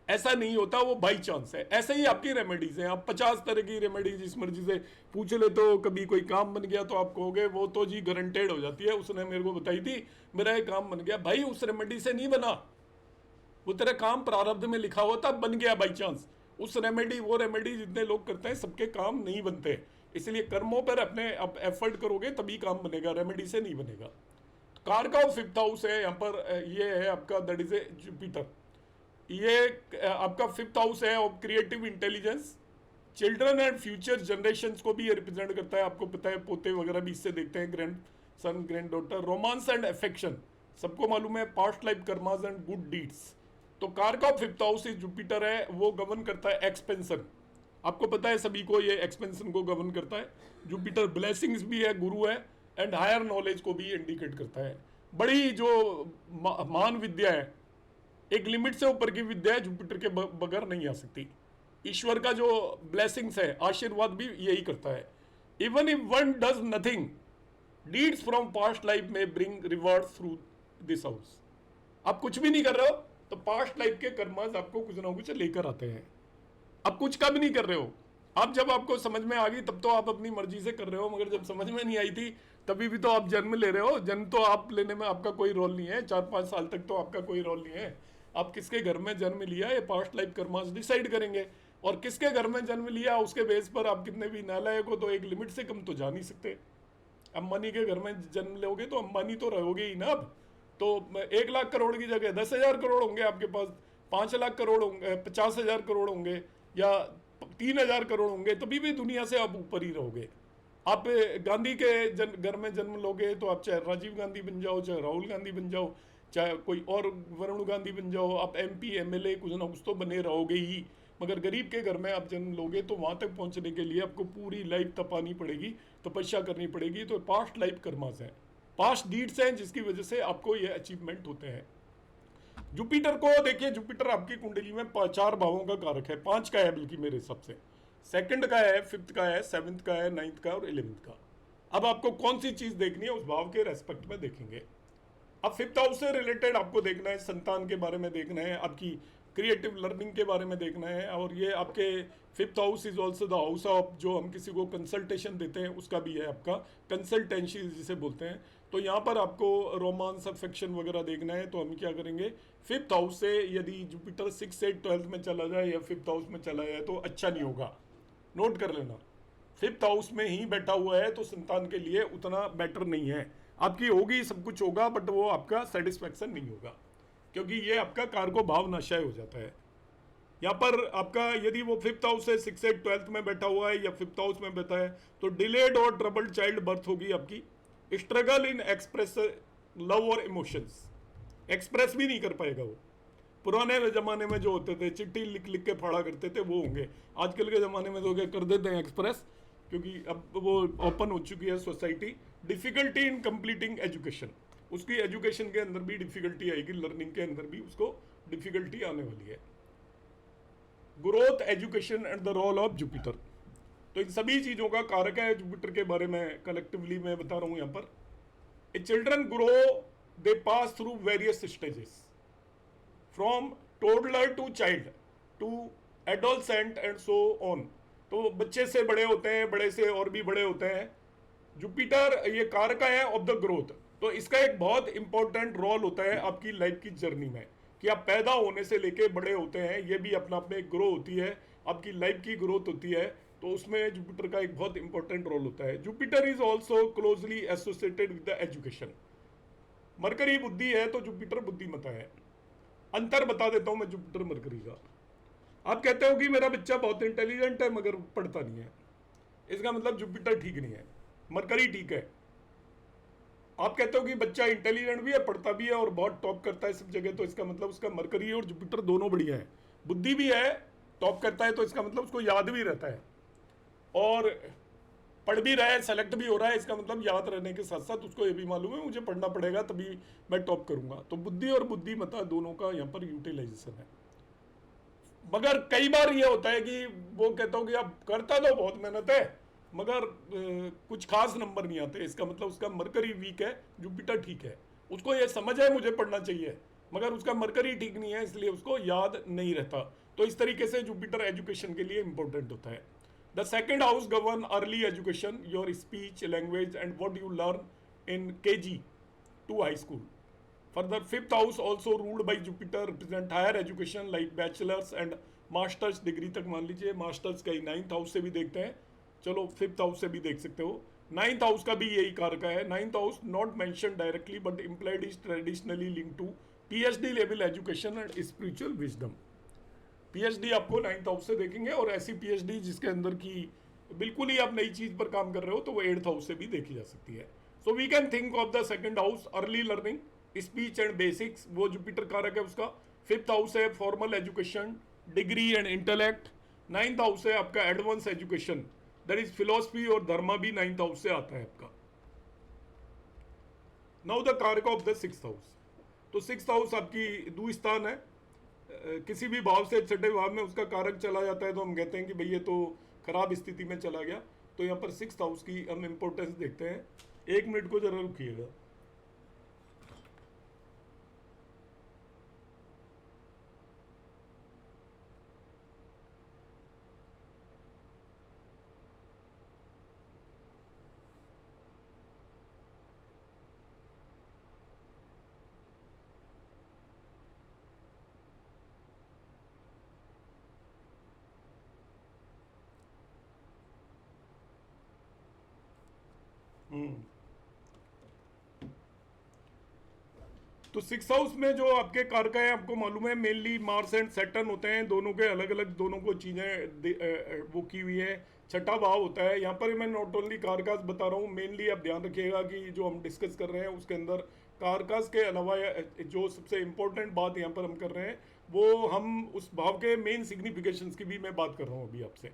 ऐसा नहीं होता, वो बाई चांस है। ऐसे ही आपकी रेमेडीज हैं, आप 50 तरह की रेमेडीज जिस मर्जी से पूछ ले, तो कभी कोई काम बन गया तो आप कहोगे वो तो जी गारंटेड हो जाती है, उसने मेरे को बताई थी, मेरा ये काम बन गया। भाई उस रेमेडी से नहीं बना, वो तेरा काम प्रारब्ध में लिखा हुआ था, बन गया बाई चांस। उस रेमेडी, वो रेमेडी जितने लोग करते हैं सबके काम नहीं बनते, इसलिए कर्मों पर अपने आप एफर्ट करोगे तभी काम बनेगा, रेमेडी से नहीं बनेगा। कार का 5th हाउस है यहाँ पर, ये है आपका, दैट इज ए जुपिटर। ये आपका 5th हाउस है of creative intelligence, children and future generation को भी ये रिप्रेजेंट करता है। आपको पता है पोते वगैरह भी इससे देखते हैं, grand son, grand daughter. Romance and affection, सबको मालूम है, past life karmas and good deeds. तो कार का 5th हाउस जुपिटर है, वो गवर्न करता है एक्सपेंशन। आपको पता है सभी को, ये एक्सपेंशन को गवर्न करता है। जुपिटर ब्लेसिंग्स भी है, गुरु है, एंड हायर नॉलेज को भी इंडिकेट करता है। बड़ी जो महान विद्या है, एक लिमिट से ऊपर की विद्या है, जुपिटर के बगैर नहीं आ सकती। ईश्वर का जो ब्लेसिंग्स है, आशीर्वाद भी यही करता है। Even if one does nothing, deeds from past life में bring reward through this house. आप कुछ भी नहीं कर रहे हो तो पास्ट लाइफ के कर्मास आपको कुछ ना कुछ लेकर आते हैं। अब कुछ कब नहीं कर रहे हो, अब जब आपको समझ में आ गई तब तो आप अपनी मर्जी से कर रहे हो, मगर जब समझ में नहीं आई थी तभी भी तो आप जन्म ले रहे हो। जन्म तो आप लेने में आपका कोई रोल नहीं है, 4-5 साल तक तो आपका कोई रोल नहीं है। आप किसके घर में जन्म लिया, ये पास्ट लाइफ कर्मास डिसाइड करेंगे, और किसके घर में जन्म लिया उसके बेस पर आप कितने भी नालायक हो तो एक लिमिट से कम तो जा नहीं सकते। अंबानी के घर में जन्म लोगे तो अंबानी तो रहोगे ही ना। अब तो 1 लाख करोड़ की जगह 10,000 करोड़ होंगे आपके पास, 5 लाख करोड़ होंगे, 50,000 करोड़ होंगे, या 3,000 करोड़ होंगे, तभी भी दुनिया से आप ऊपर ही रहोगे। आप गांधी के घर में जन्म लोगे तो आप चाहे राजीव गांधी बन जाओ, चाहे राहुल गांधी बन जाओ, चाहे कोई और वरुण गांधी बन जाओ, आप MP MLA कुछ ना कुछ तो बने रहोगे ही। मगर गरीब के घर में आप जन्म लोगे तो वहां तक पहुंचने के लिए आपको पूरी लाइफ तपानी पड़ेगी, तपस्या करनी पड़ेगी। तो पास्ट लाइफ कर्मास हैं, पास्ट डीड्स हैं, जिसकी वजह से आपको ये अचीवमेंट होते हैं। जुपिटर को देखिए, जुपिटर आपकी कुंडली में 4 भावों का कारक है, 5 का है बल्कि मेरे हिसाब से, 2nd का है, 5th का है, 7th का है, 9th का और 11th का। अब आपको कौन सी चीज देखनी है उस भाव के रेस्पेक्ट में देखेंगे। अब 5th हाउस से रिलेटेड आपको देखना है, संतान के बारे में देखना है, आपकी क्रिएटिव लर्निंग के बारे में देखना है। और ये आपके 5th house is also the house of, जो हम किसी को कंसल्टेशन देते हैं उसका भी है आपका, कंसल्टेंसी जिसे बोलते हैं। तो यहाँ पर आपको रोमांस अफेक्शन वगैरह देखना है, तो हम क्या करेंगे, 5th हाउस से यदि जुपिटर 6 से 12th में चला जाए या 5th हाउस में चला जाए तो अच्छा नहीं होगा, नोट कर लेना। 5th हाउस में ही बैठा हुआ है तो संतान के लिए उतना बेटर नहीं है। आपकी होगी, सब कुछ होगा, बट वो आपका सेटिस्फैक्शन नहीं होगा, क्योंकि ये आपका कारको भाव नशय हो जाता है। यहाँ पर आपका यदि वो 5th हाउस से 6 से 12th में बैठा हुआ है या 5th हाउस में बैठा है तो डिलेड और ट्रबल्ड चाइल्ड बर्थ होगी आपकी, स्ट्रगल इन एक्सप्रेस लव और इमोशंस, एक्सप्रेस भी नहीं कर पाएगा वो। पुराने जमाने में जो होते थे चिट्ठी लिख लिख के फाड़ा करते थे वो होंगे, आजकल के ज़माने में तो क्या कर देते हैं एक्सप्रेस, क्योंकि अब वो ओपन हो चुकी है society. Difficulty in completing education, उसकी एजुकेशन के अंदर भी डिफिकल्टी आएगी, लर्निंग के अंदर भी उसको डिफिकल्टी आने वाली है। Growth, education and the role of Jupiter, तो इन सभी चीज़ों का कारक है जुपिटर के बारे में कलेक्टिवली मैं बता रहा हूँ यहाँ पर। A children grow, they pass through various stages from toddler to child to adolescent and so on. तो बच्चे से बड़े होते हैं, बड़े से और भी बड़े होते हैं। जुपिटर ये कारक है ऑफ द ग्रोथ, तो इसका एक बहुत इंपॉर्टेंट रोल होता है आपकी लाइफ की जर्नी में। कि आप पैदा होने से लेके बड़े होते हैं, ये भी अपना आप में ग्रो होती है, आपकी लाइफ की ग्रोथ होती है, तो उसमें जुपिटर का एक बहुत इंपॉर्टेंट रोल होता है। Jupiter is also closely associated with the education. Mercury बुद्धि है तो जुपिटर बुद्धिमता है। अंतर बता देता हूं मैं जुपिटर मरकरी का। आप कहते हो कि मेरा बच्चा बहुत इंटेलिजेंट है मगर पढ़ता नहीं है, इसका मतलब जुपिटर ठीक नहीं है, मरकरी ठीक है। आप कहते हो कि बच्चा इंटेलिजेंट भी है, पढ़ता भी है और बहुत टॉप करता है सब जगह, तो इसका मतलब उसका मरकरी और जुपिटर दोनों बढ़िया है। बुद्धि भी है, टॉप करता है, तो इसका मतलब उसको याद भी रहता है, और पढ़ भी रहा है, सेलेक्ट भी हो रहा है, इसका मतलब याद रहने के साथ साथ उसको ये भी मालूम है मुझे पढ़ना पड़ेगा तभी मैं टॉप करूंगा। तो बुद्धि और बुद्धिमत्ता दोनों का यहाँ पर यूटिलाइजेशन है। मगर कई बार ये होता है कि वो कहता हूँ कि आप करता तो बहुत मेहनत है मगर कुछ खास नंबर नहीं आते, इसका मतलब उसका मरकरी वीक है, जुपिटर ठीक है। उसको ये समझ है मुझे पढ़ना चाहिए मगर उसका मरकरी ठीक नहीं है, इसलिए उसको याद नहीं रहता। तो इस तरीके से जुपिटर एजुकेशन के लिए इंपॉर्टेंट होता है। The second house govern early education, your speech, language and what you learn in KG to high school. Further, fifth house also ruled by Jupiter represent higher education like bachelor's and master's degree तक मान लीजिए। Masters का ही 9th house से भी देखते हैं, चलो 5th house से भी देख सकते हो। 9th हाउस का भी यही कारक है। 9th house not mention directly but implied is traditionally link to PhD level education and spiritual wisdom. PhD आपको 9th हाउस से देखेंगे, और ऐसी PhD जिसके अंदर की बिल्कुल ही आप नई चीज पर काम कर रहे हो तो वो 8th हाउस से भी देखी जा सकती है। So we can think of the second house early learning, speech and basics, वो जुपिटर कारक है उसका। 5th हाउस है formal education, degree and intellect. 9th house है आपका advance education, that is philosophy और धर्म भी 9th हाउस से आता है आपका। नाउ द कारक ऑफ द 6th हाउस। तो 6th हाउस आपकी दुस्थान है। किसी भी भाव से छठे भाव में उसका कारक चला जाता है तो हम कहते हैं कि भाई ये तो खराब स्थिति में चला गया। तो यहाँ पर 6th हाउस की हम इंपॉर्टेंस देखते हैं। 1 मिनट को जरा रुकिएगा। तो 6th हाउस में जो आपके कारक है आपको मालूम है मेनली मार्स एंड सैटर्न होते हैं, दोनों के अलग अलग दोनों को चीजें वो की हुई है। छठा भाव होता है यहाँ पर। मैं नॉट ओनली कारकास बता रहा हूँ, मेनली आप ध्यान रखिएगा कि जो हम डिस्कस कर रहे हैं उसके अंदर कारकास के अलावा जो सबसे इंपॉर्टेंट बात यहाँ पर हम कर रहे हैं वो हम उस भाव के मेन सिग्निफिकेशंस की भी मैं बात कर रहा हूँ अभी आपसे।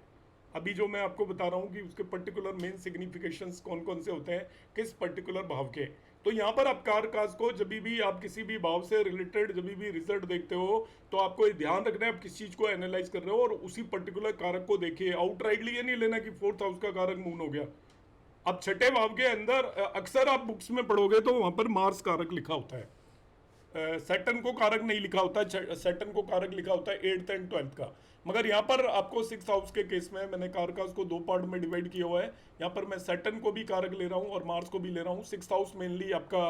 अभी जो मैं आपको बता रहा हूँ कि उसके पर्टिकुलर मेन सिग्निफिकेशंस कौन कौन से होते हैं किस पर्टिकुलर भाव के। तो यहाँ पर आप कारकास को जब भी आप किसी भी भाव से रिलेटेड जब भी रिजल्ट देखते हो तो आपको ये ध्यान रखना है आप किस चीज को एनालाइज कर रहे हो और उसी पर्टिकुलर कारक को देखिए। आउटराइटली ये नहीं लेना कि 4th हाउस का कारक मून हो गया। अब छठे भाव के अंदर अक्सर आप बुक्स में पढ़ोगे तो वहां पर मार्स कारक लिखा होता है, सैटर्न को कारक नहीं लिखा होता है। सैटर्न को कारक लिखा होता है 8th एंड 12th का। मगर यहाँ पर आपको 6th हाउस के केस में मैंने कारकास को 2 पार्ट में डिवाइड किया हुआ है। यहाँ पर मैं सैटर्न को भी कारक ले रहा हूँ और मार्स को भी ले रहा हूँ। 6th हाउस मेनली आपका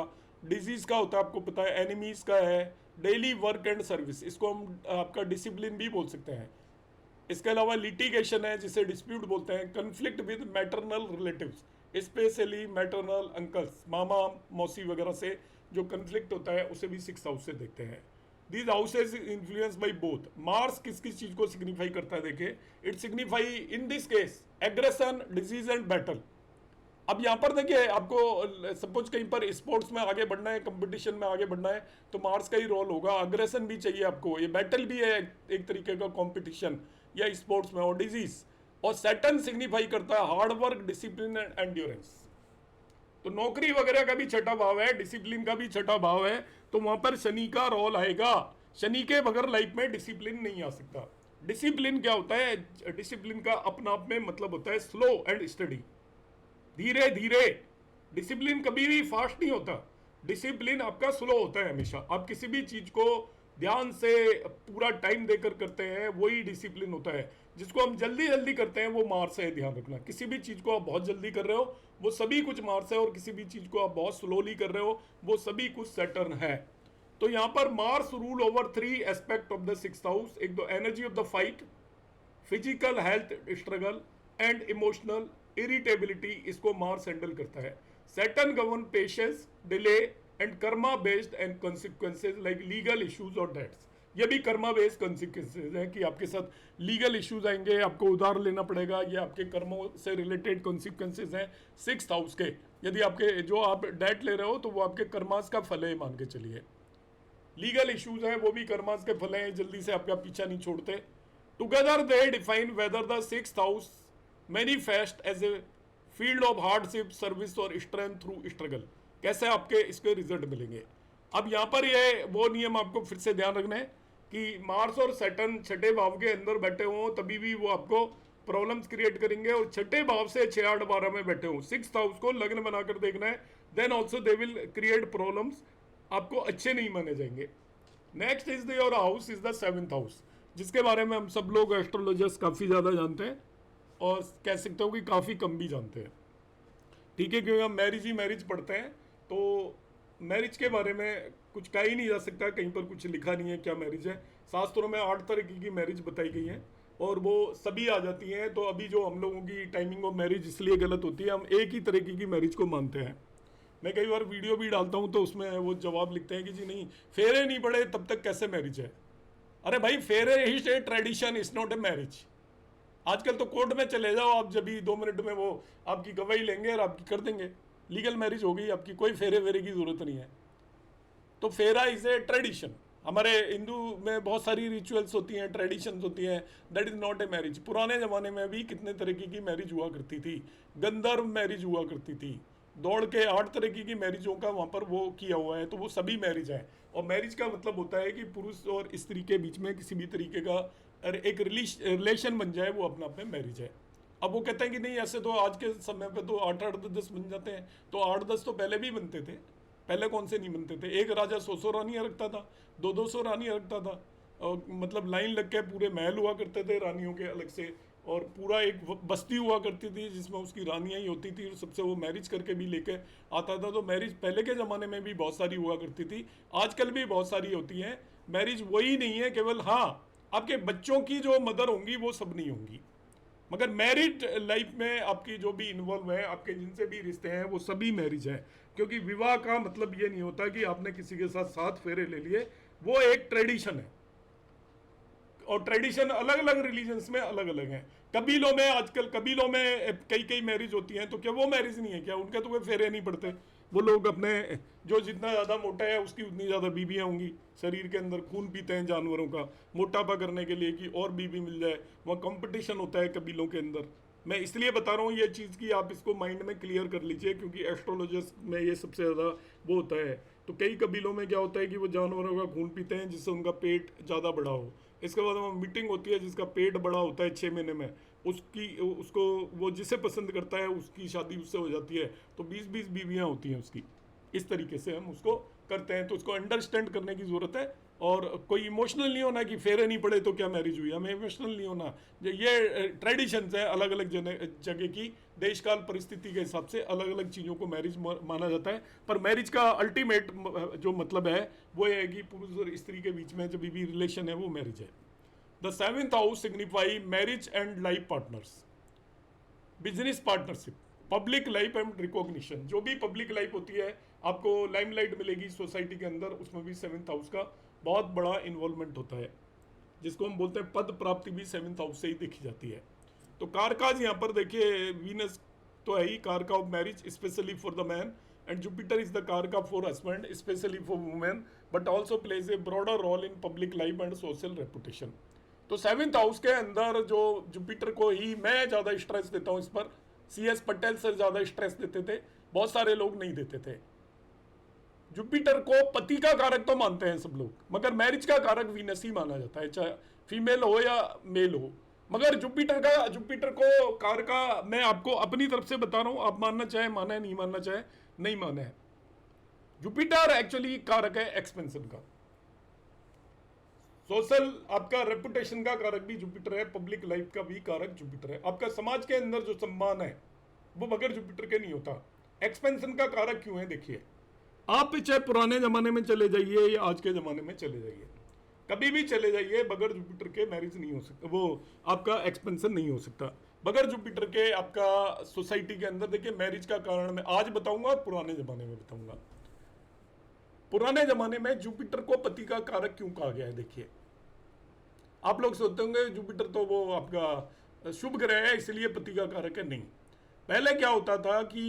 डिजीज का होता है, आपको पता है, एनिमीज का है, डेली वर्क एंड सर्विस, इसको हम आपका डिसिप्लिन भी बोल सकते हैं। इसके अलावा लिटिगेशन है जिसे डिस्प्यूट बोलते हैं, conflict with maternal relatives, specially maternal uncles, मामा मौसी वगैरह से जो कन्फ्लिक्ट होता है उसे भी 6th हाउस से देखते हैं। These houses influence by both. Mars किस किस चीज को सिग्निफाई करता है देखिए, it signify in this case aggression, disease and battle. अब यहाँ पर देखिए आपको सपोज कहीं पर स्पोर्ट्स में आगे बढ़ना है, कंपटीशन में आगे बढ़ना है तो मार्स का ही रोल होगा। अग्रेशन भी चाहिए आपको, ये बैटल भी है एक तरीके का कंपटीशन या स्पोर्ट्स में, और डिजीज। और सैटर्न सिग्निफाई करता है hard work, discipline and endurance. तो नौकरी वगैरह का भी छठा भाव है, डिसिप्लिन का भी छठा भाव है, तो वहां पर शनि का रोल आएगा। शनि के बगैर लाइफ में डिसिप्लिन नहीं आ सकता। डिसिप्लिन क्या होता है? डिसिप्लिन का अपना आप में मतलब होता है स्लो एंड स्टडी, धीरे धीरे। डिसिप्लिन कभी भी फास्ट नहीं होता, डिसिप्लिन आपका स्लो होता है हमेशा। आप किसी भी चीज को ध्यान से पूरा टाइम देकर करते हैं वही डिसिप्लिन होता है। जिसको हम जल्दी जल्दी करते हैं वो मार्स है, ध्यान रखना। किसी भी चीज को आप बहुत जल्दी कर रहे हो वो सभी कुछ मार्स है, और किसी भी चीज को आप बहुत स्लोली कर रहे हो वो सभी कुछ सैटर्न है। तो यहां पर Mars rule over 3 aspect of the 6th house, एक तो energy of the fight, physical health struggle and emotional irritability, इसको मार्स हैंडल करता है। Saturn govern patience, delay and Karma based and consequences like legal issues और dates. ये भी Karma based consequences हैं कि आपके साथ लीगल इश्यूज आएंगे, आपको उधार लेना पड़ेगा, ये आपके कर्मों से रिलेटेड कॉन्सिक्वेंसेज हैं 6th हाउस के। यदि आपके जो आप डेट ले रहे हो तो वो आपके कर्मास का फल है, मान के चलिए। लीगल इश्यूज हैं वो भी कर्मास के फल हैं, जल्दी से आपका पीछा नहीं छोड़ते। Together they define whether the 6th house manifest as a field of hardship, service और स्ट्रेंथ थ्रू स्ट्रगल। कैसे आपके इसके रिजल्ट मिलेंगे। अब यहाँ पर ये वो नियम आपको फिर से ध्यान रखना है कि मार्स और सैटर्न छठे भाव के अंदर बैठे हों तभी भी वो आपको प्रॉब्लम्स क्रिएट करेंगे, और छठे भाव से 6, 8, 12 में बैठे हों, 6th हाउस को लग्न बनाकर देखना है, then also they will create problems, आपको अच्छे नहीं माने जाएंगे। Next is your house is the 7th house, जिसके बारे में हम सब लोग एस्ट्रोलॉजर्स काफ़ी ज़्यादा जानते हैं और कह सकते हो कि काफ़ी कम भी जानते हैं। ठीक है, क्योंकि हम मैरिज ही मैरिज पढ़ते हैं, तो मैरिज के बारे में कुछ कहा ही नहीं जा सकता, कहीं पर कुछ लिखा नहीं है क्या मैरिज है। शास्त्रों में 8 तरह की मैरिज बताई गई है और वो सभी आ जाती हैं। तो अभी जो हम लोगों की टाइमिंग ऑफ मैरिज इसलिए गलत होती है, हम एक ही तरीके की मैरिज को मानते हैं। मैं कई बार वीडियो भी डालता हूँ तो उसमें वो जवाब लिखते हैं कि जी नहीं, फेरे नहीं पड़े तब तक कैसे मैरिज है। अरे भाई, फेरे is a tradition, is not a marriage. आजकल तो कोर्ट में चले जाओ आप, जब भी 2 मिनट में वो आपकी गवाही लेंगे और आपकी कर देंगे, लीगल मैरिज हो गई आपकी, कोई फेरे वेरे की जरूरत नहीं है। तो फेरा इज ए ट्रेडिशन। हमारे हिंदू में बहुत सारी रिचुअल्स होती हैं, ट्रेडिशंस होती हैं, that is not a marriage. पुराने ज़माने में भी कितने तरीके की मैरिज हुआ करती थी, गंधर्व मैरिज हुआ करती थी, दौड़ के 8 तरीके की मैरिजों का वहाँ पर वो किया हुआ है, तो वो सभी मैरिज है। और मैरिज का मतलब होता है कि पुरुष और स्त्री के बीच में किसी भी तरीके का एक रिलेशन बन जाए, वो अपना अपने मैरिज है। अब वो कहते हैं कि नहीं, ऐसे तो आज के समय पे तो 8-8, 10 बन जाते हैं, तो 8-10 तो पहले भी बनते थे। पहले कौन से नहीं बनते थे? एक राजा 100-100 रानियाँ रखता था, 200-200 रानियाँ रखता था, और मतलब लाइन लग के पूरे महल हुआ करते थे रानियों के अलग से, और पूरा एक बस्ती हुआ करती थी जिसमें उसकी रानियाँ ही होती थी, सबसे वो मैरिज करके भी लेके आता था। तो मैरिज पहले के ज़माने में भी बहुत सारी हुआ करती थी, आजकल भी बहुत सारी होती हैं। मैरिज वही नहीं है केवल, हाँ आपके बच्चों की जो मदर होंगी वो सब नहीं होंगी, मगर मैरिड लाइफ में आपकी जो भी इन्वॉल्व है, आपके जिनसे भी रिश्ते हैं, वो सभी मैरिज है। क्योंकि विवाह का मतलब ये नहीं होता कि आपने किसी के साथ 7 फेरे ले लिए, वो एक ट्रेडिशन है। और ट्रेडिशन अलग अलग रिलीजन्स में अलग अलग हैं। कबीलों में, आजकल कबीलों में कई कई मैरिज होती हैं, तो क्या वो मैरिज नहीं है क्या? उनके तो कोई फेरे नहीं पड़ते। वो लोग अपने, जो जितना ज़्यादा मोटा है उसकी उतनी ज़्यादा बीबियाँ होंगी, शरीर के अंदर खून पीते हैं जानवरों का मोटापा करने के लिए कि और बीबी मिल जाए, वहाँ कंपटीशन होता है कबीलों के अंदर। मैं इसलिए बता रहा हूँ ये चीज़ कि आप इसको माइंड में क्लियर कर लीजिए, क्योंकि एस्ट्रोलॉजर्स में ये सबसे ज़्यादा वो होता है। तो कई कबीलों में क्या होता है कि वो जानवरों का खून पीते हैं जिससे उनका पेट ज़्यादा बड़ा हो। इसके बाद वहाँ मीटिंग होती है, जिसका पेट बड़ा होता है 6 महीने में, उसको वो जिसे पसंद करता है उसकी शादी उससे हो जाती है, तो 20-20 बीवियाँ होती हैं उसकी। इस तरीके से हम उसको करते हैं, तो उसको अंडरस्टैंड करने की ज़रूरत है। और कोई इमोशनल नहीं होना कि फेरे नहीं पड़े तो क्या मैरिज हुई, हमें इमोशनल नहीं होना। ये ट्रेडिशंस है अलग अलग जगह की, देश काल परिस्थिति के हिसाब से अलग अलग चीज़ों को मैरिज माना जाता है। पर मैरिज का अल्टीमेट जो मतलब है वो है कि पुरुष और स्त्री के बीच में जब भी रिलेशन है वो मैरिज है। The 7th house signify marriage and life partners, business partnership, public life and recognition. जो भी पब्लिक लाइफ होती है, आपको लाइमलाइट मिलेगी सोसाइटी के अंदर, उसमें भी 7th हाउस का बहुत बड़ा इन्वॉल्वमेंट होता है, जिसको हम बोलते हैं पद प्राप्ति भी 7th हाउस से ही देखी जाती है। तो कारकाज यहाँ पर देखिए, वीनस तो है ही karaka of marriage specially for the man, and Jupiter is the karaka for husband specially for women, but also plays a broader role in public life and social reputation. तो 7th हाउस के अंदर जो जुपिटर को ही मैं ज़्यादा स्ट्रेस देता हूँ, इस पर CS पटेल सर ज़्यादा स्ट्रेस देते थे, बहुत सारे लोग नहीं देते थे। जुपिटर को पति का कारक तो मानते हैं सब लोग, मगर मैरिज का कारक वीनस ही माना जाता है, चाहे फीमेल हो या मेल हो। मगर जुपिटर को कारका मैं आपको अपनी तरफ से बता रहा हूँ, आप मानना चाहे माना है, नहीं मानना चाहे नहीं माना है। जुपिटर एक्चुअली कारक है एक्सपेंशन का, सोशल आपका रेपुटेशन का कारक भी जुपिटर है, पब्लिक लाइफ का भी कारक जुपिटर है। आपका समाज के अंदर जो सम्मान है वो बगैर जुपिटर के नहीं होता। एक्सपेंशन का कारक क्यों है देखिए, आप चाहे पुराने जमाने में चले जाइए या आज के जमाने में चले जाइए, कभी भी चले जाइए, बगैर जुपिटर के मैरिज नहीं हो सकता, वो आपका एक्सपेंशन नहीं हो सकता बगैर जुपिटर के। आपका सोसाइटी के अंदर देखिए मैरिज का कारण मैं आज बताऊंगा और पुराने जमाने में बताऊंगा। पुराने जमाने में जुपिटर को पति का कारक क्यों कहा गया है? देखिए, आप लोग सोचते होंगे जुपिटर तो वो आपका शुभ ग्रह है इसलिए पति का कारक है। नहीं, पहले क्या होता था कि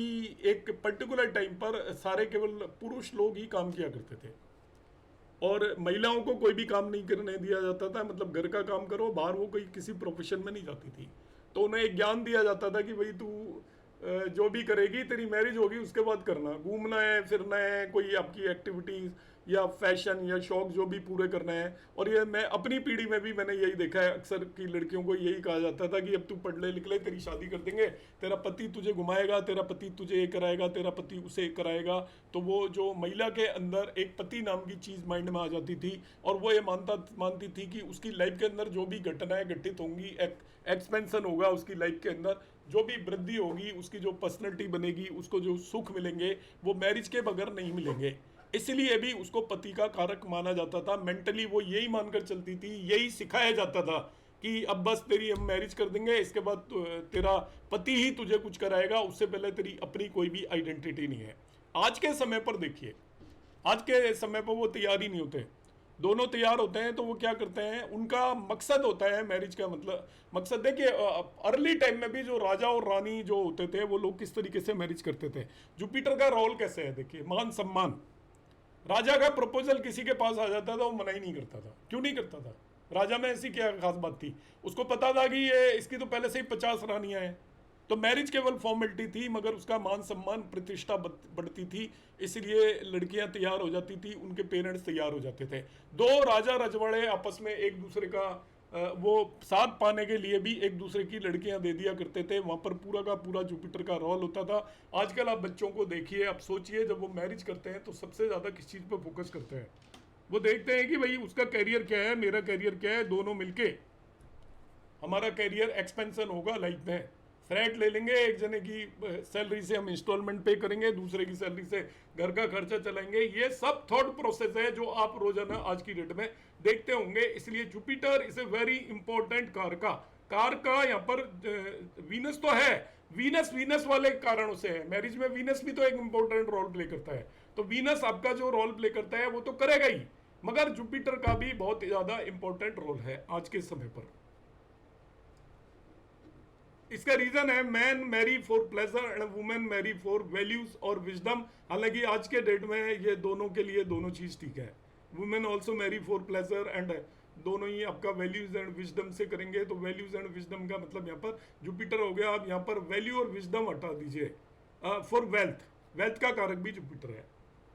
एक पर्टिकुलर टाइम पर सारे केवल पुरुष लोग ही काम किया करते थे और महिलाओं को कोई भी काम नहीं करने दिया जाता था। मतलब घर का काम करो, बाहर वो कोई किसी प्रोफेशन में नहीं जाती थी। तो उन्हें एक ज्ञान दिया जाता था कि भाई तू जो भी करेगी तेरी मैरिज होगी उसके बाद करना, घूमना है, फिरना है, कोई आपकी एक्टिविटीज या फैशन या शौक जो भी पूरे करना है। और ये मैं अपनी पीढ़ी में भी मैंने यही देखा है, अक्सर की लड़कियों को यही कहा जाता था कि अब तू पढ़ ले लिख ले, तेरी शादी कर देंगे, तेरा पति तुझे घुमाएगा, तेरा पति तुझे ये कराएगा, तेरा पति उसे कराएगा। तो वो जो महिला के अंदर एक पति नाम की चीज माइंड में आ जाती थी और वो ये मानती थी कि उसकी लाइफ के अंदर जो भी घटनाएं घटित होंगी, एक्सपेंशन होगा उसकी लाइफ के अंदर, जो भी वृद्धि होगी, उसकी जो पर्सनैलिटी बनेगी, उसको जो सुख मिलेंगे वो मैरिज के बगैर नहीं मिलेंगे। इसलिए भी उसको पति का कारक माना जाता था। मेंटली वो यही मानकर चलती थी, यही सिखाया जाता था कि अब बस तेरी हम मैरिज कर देंगे, इसके बाद तेरा पति ही तुझे कुछ कराएगा, उससे पहले तेरी अपनी कोई भी आइडेंटिटी नहीं है। आज के समय पर देखिए, आज के समय पर वो तैयार ही नहीं होते। दोनों तैयार होते हैं तो वो क्या करते हैं, उनका मकसद होता है मैरिज का, मतलब मकसद देखिए अर्ली टाइम में भी जो राजा और रानी जो होते थे वो लोग किस तरीके से मैरिज करते थे। जुपिटर का रोल कैसे है देखिए, मान सम्मान। राजा का प्रपोजल किसी के पास आ जाता था वो मना ही नहीं करता था। क्यों नहीं करता था? राजा में ऐसी क्या खास बात थी? उसको पता था कि ये इसकी तो पहले से ही 50 रानियां हैं। तो मैरिज केवल फॉर्मेलिटी थी मगर उसका मान सम्मान प्रतिष्ठा बढ़ती थी, इसलिए लड़कियां तैयार हो जाती थी, उनके पेरेंट्स तैयार हो जाते थे। दो राजा रजवाड़े आपस में एक दूसरे का वो साथ पाने के लिए भी एक दूसरे की लड़कियां दे दिया करते थे। वहां पर पूरा का पूरा जुपिटर का रोल होता था। आजकल आप बच्चों को देखिए, आप सोचिए जब वो मैरिज करते हैं तो सबसे ज्यादा किस चीज पर फोकस करते हैं? वो देखते हैं कि भाई उसका कैरियर क्या है, मेरा कैरियर क्या है, दोनों मिलके हमारा कैरियर एक्सपेंशन होगा लाइफ में। फ्लैट ले लेंगे, एक जने की सैलरी से हम इंस्टॉलमेंट पे करेंगे, दूसरे की सैलरी से घर का खर्चा चलाएंगे। ये सब थॉट प्रोसेस है जो आप रोजाना आज की डेट में देखते होंगे। इसलिए Jupiter is a very important car का यहाँ पर वीनस तो है, वीनस वाले कारणों से है। मैरिज में वीनस भी तो एक इंपॉर्टेंट रोल प्ले करता है। तो वीनस आपका जो रोल प्ले करता है वो तो करेगा ही, मगर जुपिटर का भी बहुत ज्यादा इंपॉर्टेंट रोल है आज के समय पर। इसका रीजन है man marry for pleasure and women marry for values और विजडम। हालांकि आज के डेट में ये दोनों के लिए दोनों चीज ठीक है। Women also marry for pleasure and दोनों ही आपका वैल्यूज एंड विजडम से करेंगे। तो वैल्यूज एंड विजडम का मतलब यहाँ पर जुपिटर हो गया। आप यहाँ पर वैल्यू और विजडम हटा दीजिए। फॉर वेल्थ का कारक भी जुपिटर है।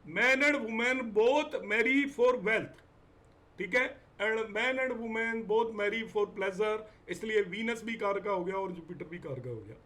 Man and women both marry for wealth, ठीक है, and man and women both marry for pleasure, इसलिए वीनस भी कार का हो गया और जुपिटर भी कार का हो गया।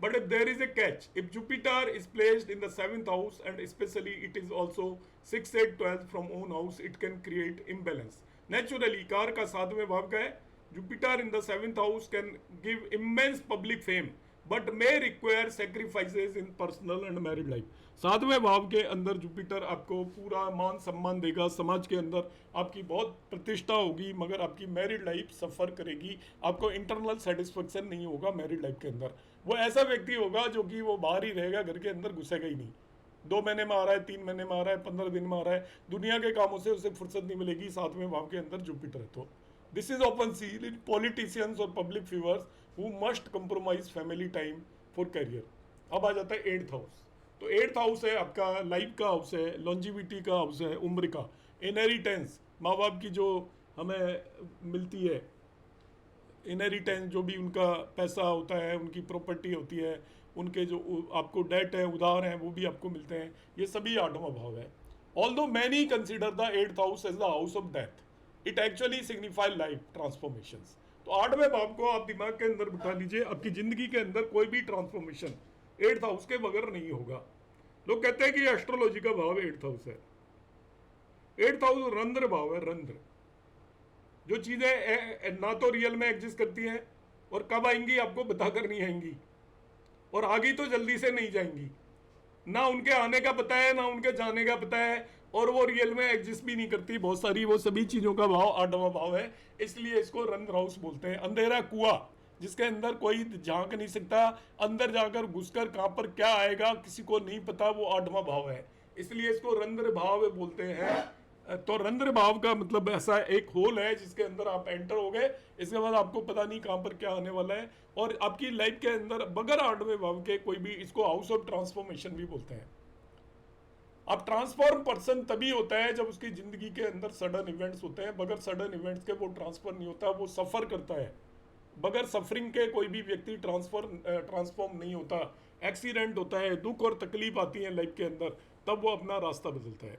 But if there is a catch, if Jupiter is placed in the 7th house and specially it is also 6, 8, 12 from own house, it can create imbalance. Naturally कार का 7वें भाव का है, Jupiter in the 7th house can give immense public fame but may require sacrifices in personal and married life. 7वें भाव के अंदर जुपिटर आपको पूरा मान सम्मान देगा, समाज के अंदर आपकी बहुत प्रतिष्ठा होगी, मगर आपकी मैरिड लाइफ सफर करेगी। आपको इंटरनल सेटिस्फेक्शन नहीं होगा मैरिड लाइफ के अंदर। वो ऐसा व्यक्ति होगा जो कि वो बाहर ही रहेगा, घर के अंदर घुसेगा ही नहीं। 2 महीने में आ रहा है, 3 महीने में आ रहा है, 15 दिन में आ रहा है, दुनिया के कामों से उसे फुर्सत नहीं मिलेगी। 7वें भाव के अंदर जुपिटर है। तो this is often seen in politicians और public figures who must compromise family time for career. अब आ जाता है 8th हाउस। तो 8th हाउस है आपका लाइफ का हाउस है, लॉन्जिविटी का हाउस है, उम्र का, इनहेरिटेंस, माँ बाप की जो हमें मिलती है इनहेरिटेंस, जो भी उनका पैसा होता है, उनकी प्रॉपर्टी होती है, उनके जो आपको डेट है, उधार हैं, वो भी आपको मिलते हैं। ये सभी 8वां भाव है। Although many consider the 8th house as the house of death, it actually signify life transformations. तो 8वें भाव को आप दिमाग के अंदर बिठा लीजिए। आपकी जिंदगी के अंदर कोई भी ट्रांसफॉर्मेशन 8th हाउस के बगैर नहीं होगा। लोग कहते हैं कि एस्ट्रोलॉजी का भाव 8th हाउस है। 8th हाउस रंध्र भाव है, रंध्र। जो चीजें ना तो रियल में एग्जिस्ट करती हैं और कब आएंगी आपको बताकर नहीं आएंगी, और आगे तो जल्दी से नहीं जाएंगी। ना उनके आने का पता है ना उनके जाने का पता है, और वो रियल में एग्जिस्ट भी नहीं करती बहुत सारी, वो सभी चीजों का भाव आठवां भाव है। इसलिए इसको रंध्र हाउस बोलते हैं, अंधेरा कुआं जिसके अंदर कोई झांक नहीं सकता, अंदर जाकर घुसकर कहां पर क्या आएगा किसी को नहीं पता, वो आठवां भाव है, इसलिए इसको रंध्र भाव बोलते हैं। तो रंध्र भाव का मतलब ऐसा एक होल है जिसके अंदर आप एंटर हो गए, इसके बाद आपको पता नहीं कहां पर क्या आने वाला है, और आपकी लाइफ के अंदर बगैर आठवें भाव के कोई भी, इसको हाउस ऑफ ट्रांसफॉर्मेशन भी बोलते हैं। अब ट्रांसफॉर्म पर्सन तभी होता है जब उसकी जिंदगी के अंदर सडन इवेंट्स होते हैं, बगैर सडन इवेंट्स के वो ट्रांसफर नहीं होता, वो सफर करता है। बगैर सफरिंग के कोई भी व्यक्ति ट्रांसफॉर्म नहीं होता। एक्सीडेंट होता है, दुख और तकलीफ आती है लाइफ के अंदर, तब वो अपना रास्ता बदलता है।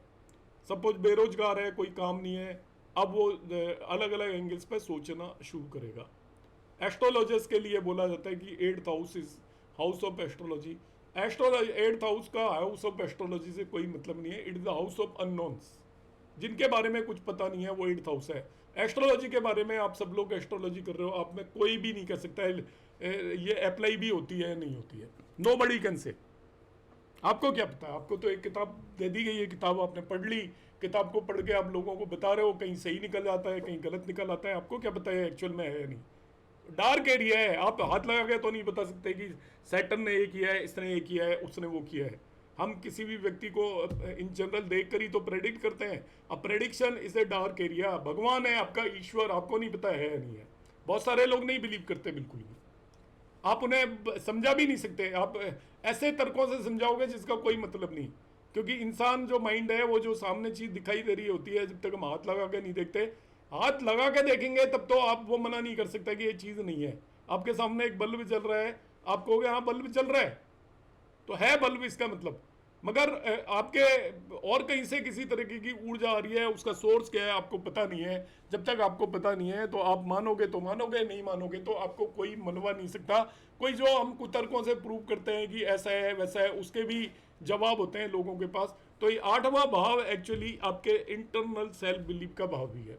सपोज बेरोजगार है, कोई काम नहीं है, अब वो अलग अलग एंगल्स पे सोचना शुरू करेगा। एस्ट्रोलॉजर्स के लिए बोला जाता है कि 8th house is house of astrology. Astrology 8th house का हाउस ऑफ एस्ट्रोलॉजी से कोई मतलब नहीं है, it is the house of unknowns, जिनके बारे में कुछ पता नहीं है, वो 8th हाउस है। एस्ट्रोलॉजी के बारे में आप सब लोग एस्ट्रोलॉजी कर रहे हो, आप में कोई भी नहीं कह सकता है ये अप्लाई भी होती है नहीं होती है, नो बडी कैन से। आपको क्या पता है? आपको तो एक किताब दे दी गई है, किताब आपने पढ़ ली, किताब को पढ़ के आप लोगों को बता रहे हो, कहीं सही निकल आता है कहीं गलत निकल आता है, आपको क्या पता है एक्चुअल में है या नहीं। डार्क एरिया है, आप हाथ लगा के तो नहीं बता सकते कि सैटर्न ने ये किया है, इसने ये किया है, उसने वो किया है। हम किसी भी व्यक्ति को इन जनरल देख कर ही तो प्रेडिक्ट करते हैं। अब prediction is a dark area, भगवान है आपका ईश्वर, आपको नहीं पता है या नहीं है। बहुत सारे लोग नहीं बिलीव करते बिल्कुल भी, आप उन्हें समझा भी नहीं सकते, आप ऐसे तर्कों से समझाओगे जिसका कोई मतलब नहीं। क्योंकि इंसान जो माइंड है, वो जो सामने चीज दिखाई दे रही होती है, जब तक हम हाथ लगा के नहीं देखते, हाथ लगा के देखेंगे तब तो आप वो मना नहीं कर सकते कि ये चीज नहीं है। आपके सामने एक बल्ब जल रहा है, आप कहोगे हाँ बल्ब जल रहा है, तो है बल्ब इसका मतलब। मगर आपके और कहीं से किसी तरीके की ऊर्जा आ रही है, उसका सोर्स क्या है आपको पता नहीं है। जब तक आपको पता नहीं है तो आप मानोगे तो मानोगे, नहीं मानोगे तो आपको कोई मनवा नहीं सकता। कोई जो हम कुतर्कों से प्रूव करते हैं कि ऐसा है वैसा है, उसके भी जवाब होते हैं लोगों के पास। तो ये आठवां भाव एक्चुअली आपके इंटरनल सेल्फ बिलीफ का भाव भी है।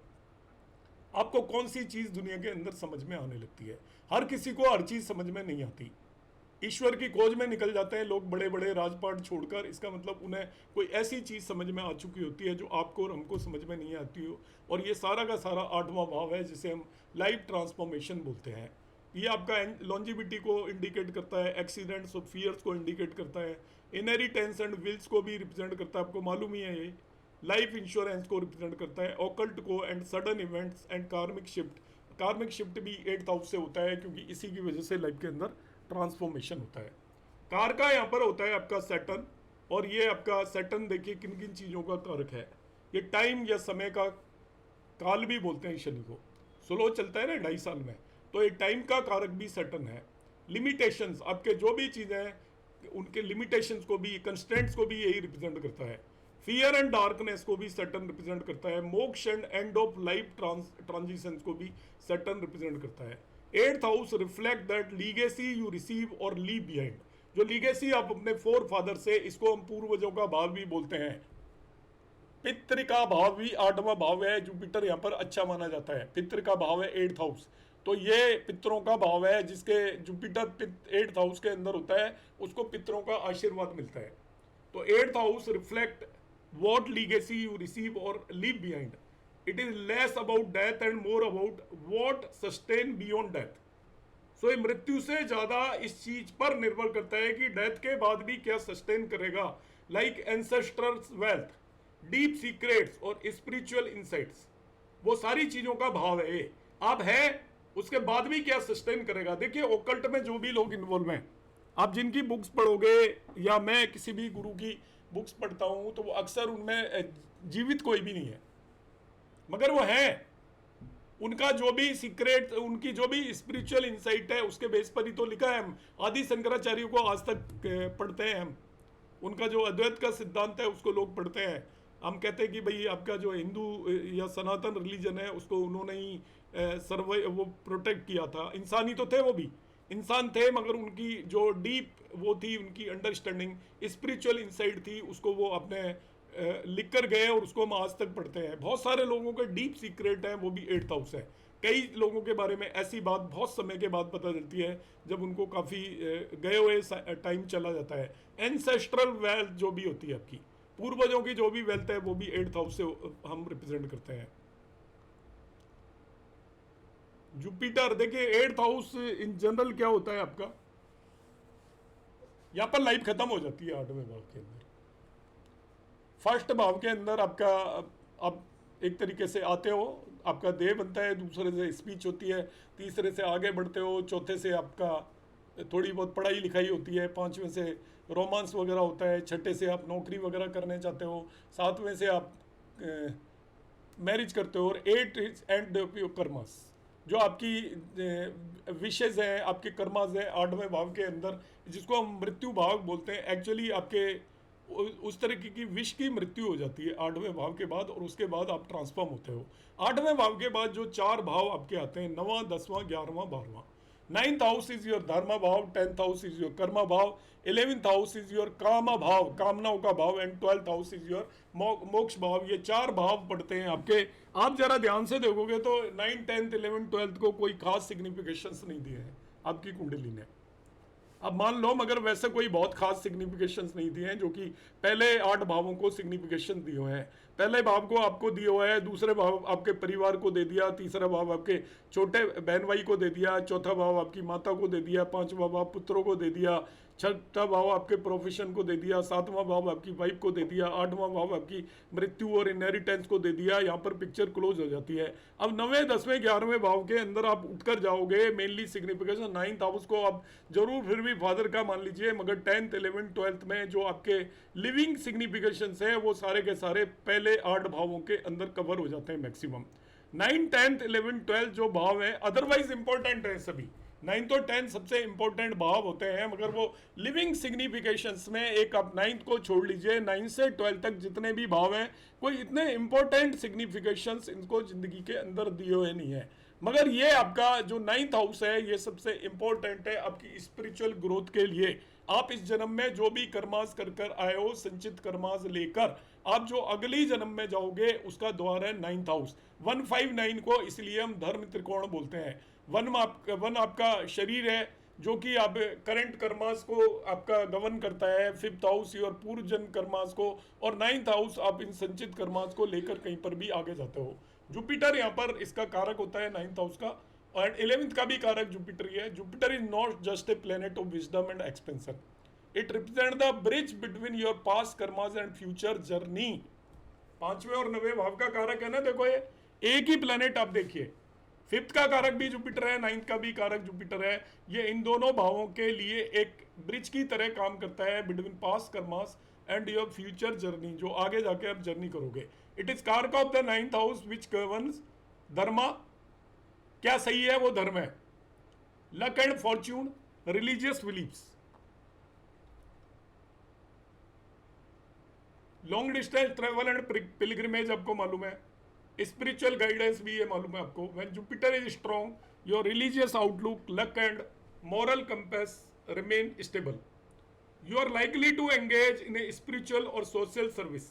आपको कौन सी चीज दुनिया के अंदर समझ में आने लगती है। हर किसी को हर चीज समझ में नहीं आती, ईश्वर की खोज में निकल जाते हैं लोग बड़े बड़े राजपाट छोड़कर। इसका मतलब उन्हें कोई ऐसी चीज समझ में आ चुकी होती है जो आपको और हमको समझ में नहीं आती हो, और ये सारा का सारा आठवां भाव है जिसे हम लाइफ ट्रांसफॉर्मेशन बोलते हैं। ये आपका लॉन्जिविटी को इंडिकेट करता है, एक्सीडेंट्स और फियर्स को इंडिकेट करता है, इनहेरिटेंस एंड विल्स को भी रिप्रेजेंट करता है, आपको मालूम ही है। ये लाइफ इंश्योरेंस को रिप्रेजेंट करता है, ऑकल्ट को, एंड सडन इवेंट्स एंड कार्मिक शिफ्ट। कार्मिक शिफ्ट भी 8th हाउस से होता है, क्योंकि इसी की वजह से लाइफ के अंदर ट्रांसफॉर्मेशन होता है। कार का यहाँ पर होता है आपका सैटर्न, और ये आपका सैटर्न देखिए किन किन चीज़ों का कारक है। ये टाइम या समय का काल भी बोलते हैं शनि को, स्लो चलता है ना 2.5 साल में, तो ये टाइम का कारक भी सैटर्न है। लिमिटेशंस, आपके जो भी चीज़ें हैं उनके लिमिटेशंस को भी, कंस्ट्रेंट्स को भी यही रिप्रेजेंट करता है। फियर एंड डार्कनेस को भी सैटर्न रिप्रेजेंट करता है। मोक्ष and end of life transitions को भी सैटर्न रिप्रेजेंट करता है। 8th house reflect that legacy you receive और लीव बिहाइंड। जो लीगेसी आप अपने फोर फादर से, इसको हम पूर्वजों का भाव भी बोलते हैं। पितृ का भाव भी 8वां भाव है, जुपिटर यहाँ पर अच्छा माना जाता है। पितृ का भाव है 8th हाउस, तो ये पितरों का भाव है, जिसके जुपिटर 8th हाउस के अंदर होता है, उसको पितरों का आशीर्वाद मिलता है। तो 8th house reflect what legacy you receive or leave behind. It is less about death and more about what sustain beyond death. So ये मृत्यु से ज्यादा इस चीज पर निर्भर करता है कि डेथ के बाद भी क्या सस्टेन करेगा, like ancestors wealth, deep secrets और स्पिरिचुअल इंसाइट्स। वो सारी चीजों का भाव है। आप है उसके बाद भी क्या सस्टेन करेगा। देखिए ओकल्ट में जो भी लोग इन्वॉल्व हैं, आप जिनकी बुक्स पढ़ोगे या मैं किसी भी गुरु की बुक्स पढ़ता हूं, तो वो अक्सर उनमें जीवित कोई भी नहीं है, मगर वो है। उनका जो भी सीक्रेट, उनकी जो भी स्पिरिचुअल इंसाइट है, उसके बेस पर ही तो लिखा है। हम आदि शंकराचार्य को आज तक पढ़ते हैं, हम उनका जो अद्वैत का सिद्धांत है उसको लोग पढ़ते हैं। हम कहते हैं कि भाई आपका जो हिंदू या सनातन रिलीजन है उसको उन्होंने ही वो प्रोटेक्ट किया था। इंसान ही तो थे, वो भी इंसान थे, मगर उनकी जो डीप वो थी, उनकी अंडरस्टैंडिंग, स्पिरिचुअल इंसाइट थी, उसको वो अपने लिख कर गए और उसको हम आज तक पढ़ते हैं। बहुत सारे लोगों के डीप सीक्रेट हैं, वो भी 8th हाउस है। कई लोगों के बारे में ऐसी बात बहुत समय के बाद पता चलती है जब उनको काफ़ी गए हुए टाइम चला जाता है। एंसेस्ट्रल वेल्थ जो भी होती है आपकी, पूर्वजों की जो भी वेल्थ है वो भी 8th हाउस से हम रिप्रेजेंट करते हैं। जुपिटर देखिए 8th हाउस इन जनरल क्या होता है आपका, यहाँ पर लाइफ खत्म हो जाती है 8वें भाव के अंदर। फर्स्ट भाव के अंदर आपका आप एक तरीके से आते हो, आपका देह बनता है, दूसरे से स्पीच होती है, तीसरे से आगे बढ़ते हो, चौथे से आपका थोड़ी बहुत पढ़ाई लिखाई होती है, पांचवें से रोमांस वगैरह होता है, छठे से आप नौकरी वगैरह करने चाहते हो, सातवें से आप मैरिज करते हो, और 8 is end of your karmas, जो आपकी विशेष है, आपके कर्मास है 8वें भाव के अंदर, जिसको हम मृत्यु भाव बोलते हैं। एक्चुअली आपके उस तरीके की विश की मृत्यु हो जाती है 8वें भाव के बाद, और उसके बाद आप ट्रांसफॉर्म होते हो। 8वें भाव के बाद जो 4 भाव आपके आते हैं, 9वां, 10वां, 11वां, 12वां। 9th हाउस इज योर धर्म भाव, 10th house is your Karma भाव, 11th हाउस इज योर कामा भाव, कामनाओं का भाव, and 12th house is your मोक्ष भाव। ये 4 भाव पढ़ते हैं आपके। आप जरा ध्यान से देखोगे तो 9, 10th, 11th, 12th को कोई खास सिग्निफिकेशंस नहीं दिए हैं आपकी कुंडली ने। अब मान लो मगर वैसे कोई बहुत खास सिग्निफिकेशंस नहीं दिए हैं, जो कि पहले 8 भावों को सिग्निफिकेशन दिए हुए हैं। पहले भाव को आपको दिया हुआ है, दूसरे भाव आपके परिवार को दे दिया, तीसरा भाव आपके छोटे बहन भाई को दे दिया, चौथा भाव आपकी माता को दे दिया, पांचवा भाव पुत्रों को दे दिया, छठा भाव आपके प्रोफेशन को दे दिया, सातवां भाव आपकी वाइफ को दे दिया, 8वां भाव आपकी मृत्यु और इनहेरिटेंस को दे दिया। यहाँ पर पिक्चर क्लोज हो जाती है। अब 9वें, 10वें, 11वें भाव के अंदर आप उठकर जाओगे। मेनली सिग्निफिकेशन 9th हाउस को आप जरूर फिर भी फादर का मान लीजिए, मगर 10th, 11th, 12th में जो आपके लिविंग सिग्निफिकेशन है वो सारे के सारे पहले 8 भावों के अंदर कवर हो जाते हैं मैक्सिमम। 9, 10th, 11th, 12th जो भाव है अदरवाइज इंपॉर्टेंट है सभी। 9th और 10th सबसे इंपॉर्टेंट भाव होते हैं, मगर वो लिविंग सिग्निफिकेशंस में एक आप 9th को छोड़ लीजिए, 9 से 12 तक जितने भी भाव हैं कोई इतने इंपॉर्टेंट सिग्निफिकेशंस इनको जिंदगी के अंदर दिए हुए नहीं है। मगर ये आपका जो 9th हाउस है ये सबसे इंपॉर्टेंट है आपकी स्पिरिचुअल ग्रोथ के लिए। आप इस जन्म में जो भी कर्मास कर कर आए हो, संचित कर्मास लेकर आप जो अगली जन्म में जाओगे उसका द्वार है 9th हाउस। 159 को इसलिए हम धर्म त्रिकोण बोलते हैं। वन आपका शरीर है जो कि आप करंट कर्मास को आपका गवर्न करता है, 5th हाउस और पूर्व जन्म कर्मास को, और 9th हाउस आप इन संचित कर्मास को लेकर कहीं पर भी आगे जाते हो। जुपिटर यहाँ पर इसका कारक होता है 9th हाउस का, और 11th का भी कारक जुपिटर ही है। Jupiter is not just a planet of wisdom and expansion, it represent the bridge between your past karmas and future journey. 5वें और 9वें भाव का कारक है ना, देखो ये एक ही प्लेनेट आप देखिए, 5th का कारक भी जुपिटर है, 9th का भी कारक जुपिटर है। ये इन दोनों भावों के लिए एक ब्रिज की तरह काम करता है between past karmas and your future journey, जो आगे जाके आप जर्नी करोगे। It is karak of the 9th house which governs dharma. क्या सही है? वो धर्म है। Luck and fortune, religious beliefs, long distance travel and pilgrimage आपको मालूम है, स्पिरिचुअल गाइडेंस भी ये मालूम है आपको। When Jupiter is strong your religious outlook, luck and moral compass remain stable. You are likely to engage in a spiritual or social service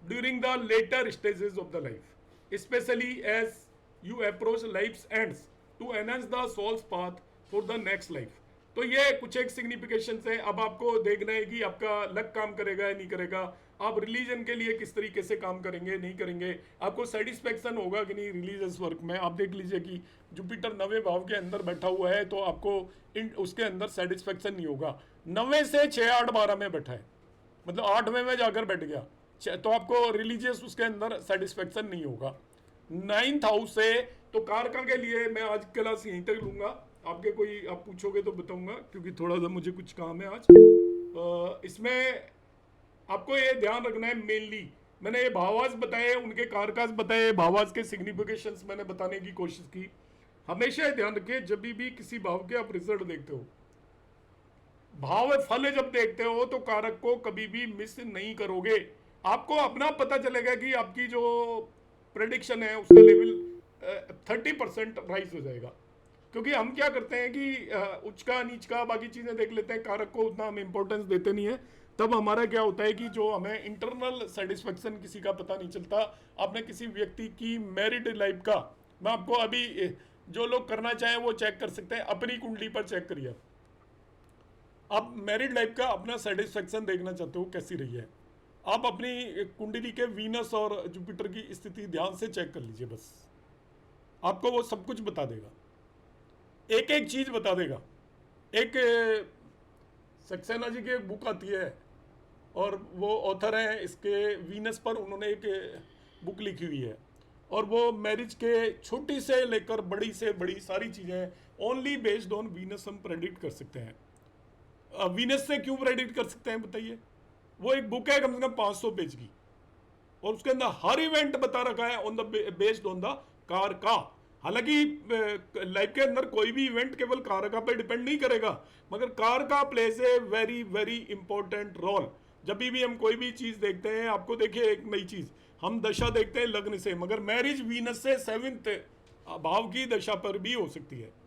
during the later stages of the life, especially as you approach life's ends to enhance the soul's path for the next life. तो ये कुछ एक signification है। अब आपको देखना है कि आपका लक काम करेगा या नहीं करेगा, आप रिलीजन के लिए किस तरीके से काम करेंगे नहीं करेंगे, आपको सेटिस्फेक्शन होगा कि नहीं रिलीजियस वर्क में। आप देख लीजिए कि जुपिटर 9वें भाव के अंदर बैठा हुआ है तो आपको उसके अंदर सेटिस्फेक्शन नहीं होगा। 9वें से 6, 8, 12 में बैठा है, मतलब 8वें में जाकर बैठ गया तो आपको रिलीजियस उसके अंदर सेटिस्फेक्शन नहीं होगा। 9th हाउस से तो कारका के लिए मैं आज क्लास यहीं तक लूँगा, आपके कोई आप पूछोगे तो बताऊंगा, क्योंकि थोड़ा सा मुझे कुछ काम है आज। इसमें आपको ये ध्यान रखना है, मेनली मैंने ये भावास बताए, उनके कारकास बताए, भावास के सिग्निफिकेशंस मैंने बताने की कोशिश की। हमेशा ये ध्यान रखिए जब भी किसी भाव के आप रिजल्ट देखते हो, भाव फल जब देखते हो तो कारक को कभी भी मिस नहीं करोगे। आपको अपना पता चलेगा कि आपकी जो प्रेडिक्शन है उसका लेवल 30% राइज हो जाएगा। क्योंकि हम क्या करते हैं कि उच्च का नीच का बाकी चीज़ें देख लेते हैं, कारक को उतना हम इंपॉर्टेंस देते नहीं है। तब हमारा क्या होता है कि जो हमें इंटरनल सेटिस्फेक्शन किसी का पता नहीं चलता। आपने किसी व्यक्ति की मैरिड लाइफ का, मैं आपको अभी जो लोग करना चाहें वो चेक कर सकते हैं, अपनी कुंडली पर चेक करिए। आप मैरिड लाइफ का अपना सेटिस्फेक्शन देखना चाहते हो कैसी रही है, आप अपनी कुंडली के वीनस और जुपिटर की स्थिति ध्यान से चेक कर लीजिए, बस आपको वो सब कुछ बता देगा, एक एक चीज बता देगा। एक सक्सेना जी की एक बुक आती है और वो ऑथर हैं इसके वीनस पर, उन्होंने एक बुक लिखी हुई है और वो मैरिज के छोटी से लेकर बड़ी से बड़ी सारी चीज़ें ओनली बेस्ड ऑन वीनस हम प्रेडिक्ट कर सकते हैं। वीनस से क्यों प्रेडिक्ट कर सकते हैं बताइए? वो एक बुक है कम से कम 500 पेज की और उसके अंदर हर इवेंट बता रखा है on the based on the car का। हालांकि लाइफ के अंदर कोई भी इवेंट केवल कारका पे डिपेंड नहीं करेगा, मगर कार का plays a very very important role. जब भी हम कोई भी चीज देखते हैं, आपको देखिए एक नई चीज, हम दशा देखते हैं लग्न से, मगर मैरिज वीनस से 7th भाव की दशा पर भी हो सकती है।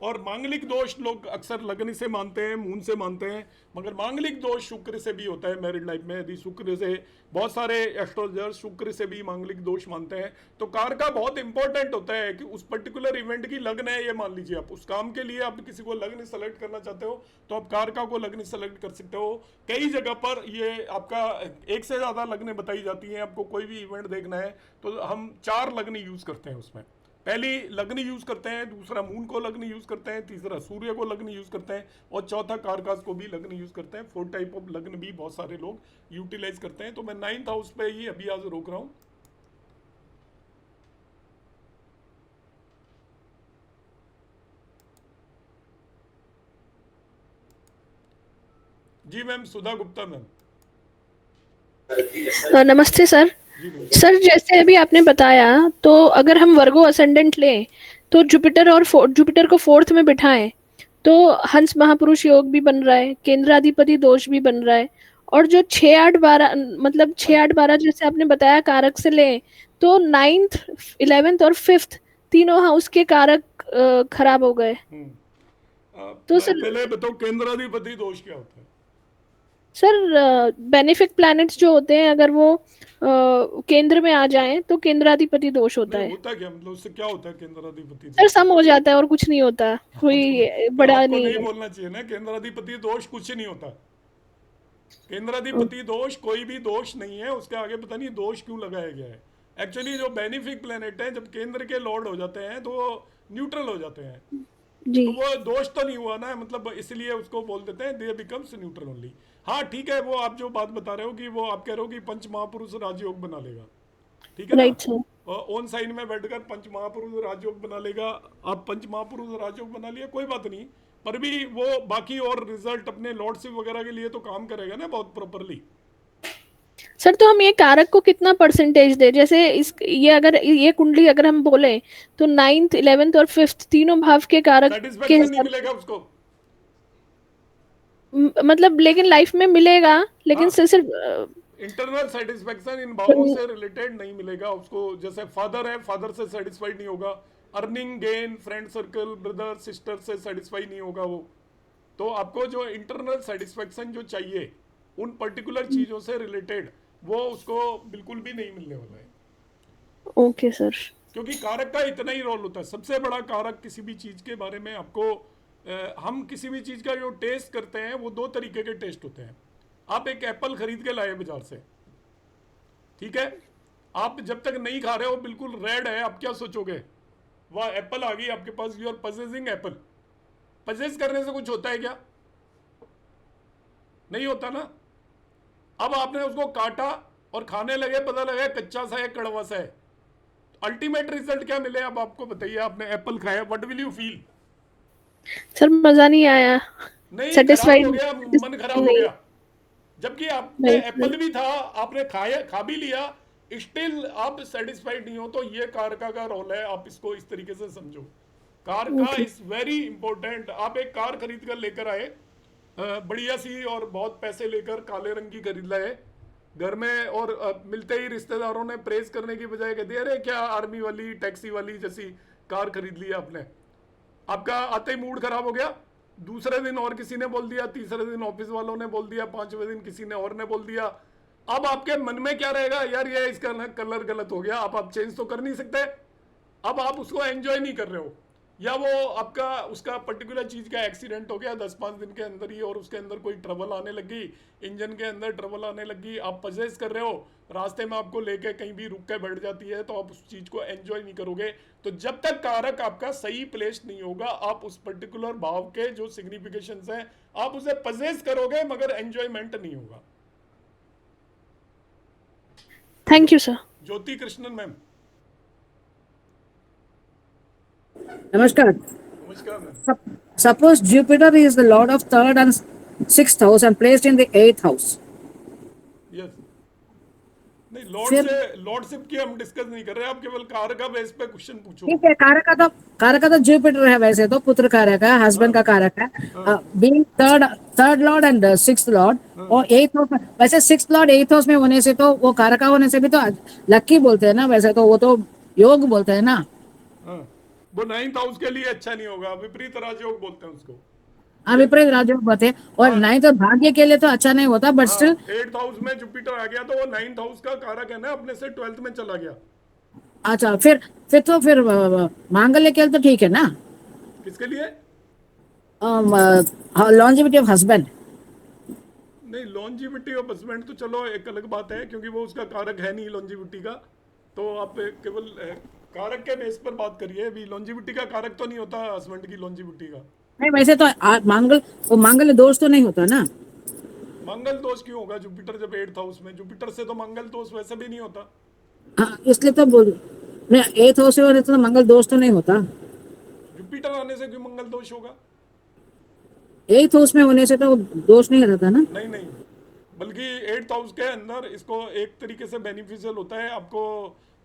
और मांगलिक दोष लोग अक्सर लग्न से मानते हैं, मून से मानते हैं, मगर मांगलिक दोष शुक्र से भी होता है मैरिड लाइफ में। यदि शुक्र से, बहुत सारे एस्ट्रोलॉजर्स शुक्र से भी मांगलिक दोष मानते हैं। तो कार का बहुत इंपॉर्टेंट होता है कि उस पर्टिकुलर इवेंट की लग्न है, ये मान लीजिए आप उस काम के लिए आप किसी को लग्न सेलेक्ट करना चाहते हो तो आप कारका को लग्न सेलेक्ट कर सकते हो। कई जगह पर ये आपका एक से ज़्यादा लग्न बताई जाती हैं। आपको कोई भी इवेंट देखना है तो हम 4 लग्न यूज़ करते हैं उसमें। पहली लग्न यूज करते हैं, दूसरा मून को लग्न यूज करते हैं, तीसरा सूर्य को लग्न यूज करते हैं और चौथा कारकास को भी लग्न यूज करते हैं। 4 टाइप ऑफ लग्न भी बहुत सारे लोग यूटिलाइज करते हैं। तो मैं 9th हाउस पे ही अभी आज रोक रहा हूं। जी मैम, सुधा गुप्ता मैम। नमस्ते सर। सर जैसे अभी आपने बताया, तो अगर हम वर्गो असेंडेंट लें तो जुपिटर को 4th में बिठाएं तो हंस महापुरुष योग भी बन रहा है, केंद्राधिपति दोष भी बन रहा है, और जो 6 8 12 मतलब 6 8 12 जैसे आपने बताया कारक से लें तो 9th 11th और 5th तीनों हाउस के कारक खराब हो गए। तो सर पहले बताओ केंद्राधिपति दोष क्या होता है? सर बेनिफिक प्लैनेट्स जो होते हैं अगर वो केंद्र में आ जाएं तो केंद्राधिपति दोष होता है। होता क्या मतलब, उससे क्या होता है केंद्राधिपति सर दोष? सम हो जाता है और कुछ नहीं होता, कोई तो बड़ा आपको नहीं नहीं है। बोलना चाहिए ना, केंद्राधिपति दोष कुछ नहीं होता। केंद्राधिपति दोष कोई भी दोष नहीं है, उसके आगे पता नहीं दोष क्यों लगाया गया है। एक्चुअली जो बेनिफिक प्लेनेट है जब केंद्र के लॉर्ड हो जाते हैं तो न्यूट्रल हो जाते हैं, जी तो वो दोष तो नहीं हुआ ना, मतलब इसलिए उसको बोल देते हैं दे बिकम्स न्यूट्रल ओनली। हाँ ठीक है, वो आप जो बात बता रहे हो कि वो आप कह रहे हो कि पंच महापुरुष राजयोग बना लेगा, ठीक है ना, राइट सर। ऑन साइन में बैठकर पंच महापुरुष राजयोग बना लेगा। आप पंच महापुरुष राजयोग बना लिया, कोई बात नहीं, पर भी वो बाकी और रिजल्ट अपने लॉर्डशिप वगैरह के लिए तो काम करेगा ना बहुत प्रॉपरली। सर तो हम ये कारक को कितना परसेंटेज दे, जैसे इस ये अगर ये कुंडली अगर हम बोले तो 9th 11th और 5th तीनों भाव के कारक के सेटिस्फेक्शन नहीं हिसाब, मिलेगा उसको। मतलब लेकिन लाइफ में मिलेगा, लेकिन हाँ, सिर्फ इंटरनल सेटिस्फेक्शन इन भावों से रिलेटेड नहीं मिलेगा उसको। जैसे फादर है, फादर से सेटिस्फाइड नहीं होगा, earning gain, friend circle, brother sister से सेटिस्फाई नहीं होगा वो। तो आपको जो इंटरनल सेटिस्फेक्शन जो चाहिए उन पर्टिकुलर चीजों से रिलेटेड, वो उसको बिल्कुल भी नहीं मिलने वाला है। Okay sir. क्योंकि कारक का इतना ही रोल होता है। सबसे बड़ा कारक किसी भी चीज के बारे में आपको हम किसी भी चीज का जो टेस्ट करते हैं वो 2 तरीके के टेस्ट होते हैं। आप एक एप्पल खरीद के लाए बाजार से, ठीक है, आप जब तक नहीं खा रहे हो, बिल्कुल रेड है, आप क्या सोचोगे? वह एप्पल आ गई आपके पास, you are possessing apple. Possess करने से कुछ होता है क्या? नहीं होता ना। अब आपने उसको काटा और खाने लगे, पता लगा कच्चा सा है, कड़वा सा है, अल्टीमेट रिजल्ट क्या मिले? अब आपको बताइए, आपने एप्पल खाया, what will you feel? Sir मजा नहीं आया, नहीं, खराब सेटिस्फाइड हो गया, मन खराब हो नहीं। गया। जबकि आपने नहीं एप्पल सर। भी था, आपने खाया, खा भी लिया, स्टिल आप सेटिस्फाइड नहीं हो। तो ये कारका का रोल है, आप इसको इस तरीके से समझो। कार का ओके इज वेरी इंपॉर्टेंट। आप एक कार खरीद कर लेकर आए, बढ़िया सी, और बहुत पैसे लेकर काले रंग की खरीद लाए घर में, और मिलते ही रिश्तेदारों ने प्रेज करने की बजाय कह दिया अरे क्या आर्मी वाली, टैक्सी वाली जैसी कार खरीद ली आपने। आपका आते ही मूड खराब हो गया। दूसरे दिन और किसी ने बोल दिया, तीसरे दिन ऑफिस वालों ने बोल दिया, 5वें दिन किसी ने और ने बोल दिया। अब आपके मन में क्या रहेगा? यार ये इसका कलर गलत हो गया। अब आप चेंज तो कर नहीं सकते, अब आप उसको एंजॉय नहीं कर रहे हो। या वो आपका उसका पर्टिकुलर चीज का एक्सीडेंट हो गया 10-5 दिन के अंदर ही, और उसके अंदर कोई ट्रबल आने लगी, इंजन के अंदर ट्रबल आने लगी, आप पजेस कर रहे हो, रास्ते में आपको लेके कहीं भी रुक के बैठ जाती है, तो आप उस चीज को एंजॉय नहीं करोगे। तो जब तक कारक आपका सही प्लेस नहीं होगा, आप उस पर्टिकुलर भाव के जो सिग्निफिकेशंस हैं आप उसे पजेस करोगे, मगर एंजॉयमेंट नहीं होगा। Thank you sir. Jyoti Krishnan ma'am. Namaskar. नमस्कार ma'am. Suppose Jupiter is the lord of third and sixth house and placed in the eighth house. Yes, नहीं फिर लॉर्डशिप की हम डिस्कस नहीं कर रहे, आप केवल कार का बेस पे क्वेश्चन पूछो। ठीक है, कारक तो जुपिटर है, वैसे तो पुत्र कारक है, हस्बैंड का कारक है, being third Lord and sixth Lord और एथ हाउस। वैसे सिक्स्थ लॉर्ड एथ हाउस में होने से तो वो कारका होने से भी तो लक्की बोलते हैं ना, वैसे तो वो तो योग बोलते हैं ना। हाँ, वो 9th हाउस के लिए अच्छा नहीं होगा, विपरीत राजयोग बोलते हैं उसको। विपरीत राजयोग बोलते हैं, और नाइन्थ और भाग्य के लिए तो अच्छा नहीं होता, बट स्टिल 8th हाउस में जुपिटर आ गया तो वो 9th हाउस का कारक है ना, अपने से 12th में चला गया। अच्छा, फिर मांगल्य के लिए तो ठीक है ना। किसके लिए? Longevity of husband. नहीं, लॉन्जिविटी ऑफ हस्बैंड तो चलो एक अलग बात है, क्योंकि वो उसका कारक है नहीं लॉन्जिविटी का, तो आप केवल कारक के बेस पर बात करिए। अभी लॉन्जिविटी का कारक तो नहीं होता हस्बैंड की लॉन्जिविटी का। नहीं, वैसे तो मांगल्य दोष तो नहीं होता ना। मंगल दोष क्यों होगा? जुपिटर जब 8th हाउस में, जुपिटर से तो मंगल दोष वैसे भी नहीं होता। हाँ, इसलिए तो बोल मैं एथ हाउस में तो मंगल दोष तो नहीं होता। जुपिटर आने से क्यों मंगल दोष होगा? एथ हाउस में होने से तो दोष नहीं रहता ना। नहीं नहीं, बल्कि 8th हाउस के अंदर इसको एक तरीके से बेनिफिशियल होता है आपको,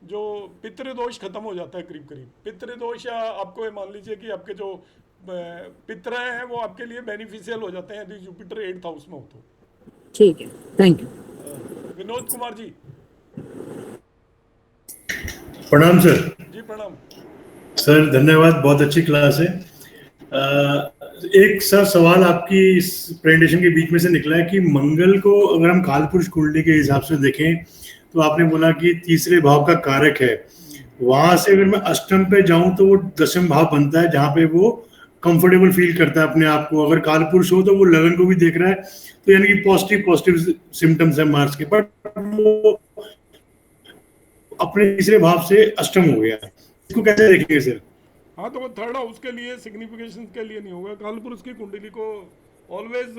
जो पितृदोष खत्म हो जाता है करीब करीब। पितृदोष, या आपको ये मान लीजिए कि आपके जो पितृ हैं वो आपके लिए बेनिफिशियल हो जाते हैं यदि जुपिटर 8th हाउस में हो तो। ठीक है, थैंक यू। विनोद कुमार जी। प्रणाम सर। जी प्रणाम सर धन्यवाद, बहुत अच्छी क्लास है। एक सर सवाल आपकी इस प्रेजेंटेशन के बीच में से निकला है कि मंगल को अगर हम कालपुरुष कुंडली के हिसाब से देखें तो आपने बोला कि तीसरे भाव का कारक है, वहां से अगर मैं अष्टम पे जाऊं तो वो दशम भाव बनता है जहां पे वो कंफर्टेबल फील करता है अपने आप को। अगर कालपुरुष हो तो वो लगन को भी देख रहा है, तो यानी कि पॉजिटिव सिम्टम्स है मार्स के, बट वो अपने तीसरे भाव से अष्टम हो गया। इसको कैसे देखेंगे सर? हाँ, तो वो 3rd हाउस के लिए सिग्निफिकेशन के लिए नहीं होगा। कालपुरुष की कुंडली को ऑलवेज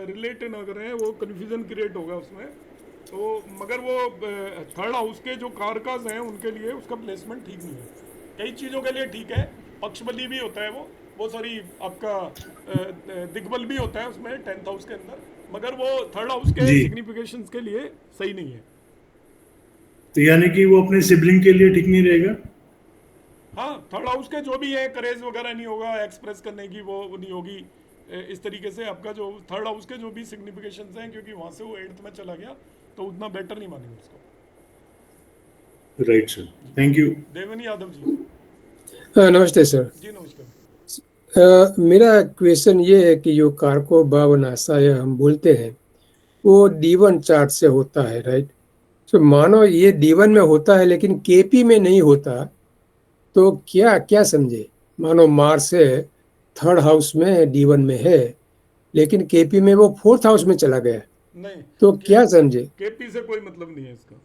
रिलेट ना करें, वो कन्फ्यूजन क्रिएट होगा उसमें। तो मगर वो 3rd हाउस के जो कारकास हैं उनके लिए उसका प्लेसमेंट ठीक नहीं है। कई चीज़ों के लिए ठीक है, पक्षबली भी होता है वो सॉरी आपका दिग्बल भी होता है उसमें 10th हाउस के अंदर, मगर वो 3rd हाउस के जी। सिग्निफिकेशन के लिए सही नहीं है। तो यानी कि वो अपने सिबलिंग के लिए ठीक नहीं रहेगा। हाँ, 3rd हाउस के जो भी है करेज वगैरह नहीं होगा, एक्सप्रेस करने की वो नहीं होगी। इस तरीके से आपका जो 3rd हाउस के जो भी सिग्निफिकेशंस हैं, क्योंकि वहां से वो 8th में चला गया, तो उतना बेटर नहीं मानेंगे उसको। Right sir, thank you. Devni Yadav ji. नमस्ते सर। जी नमस्कार। मेरा क्वेश्चन ये है कि जो कारको भावनाशा हम बोलते हैं वो D1 चार्ट से होता है, राइट? तो मानो ये D1 में होता है लेकिन केपी में नहीं होता, तो क्या क्या समझे? मानो मार्स है 3rd हाउस में, D1 में है, लेकिन केपी में वो 4th हाउस में चला गया, नहीं, तो क्या समझे? केपी से कोई मतलब नहीं है इसका।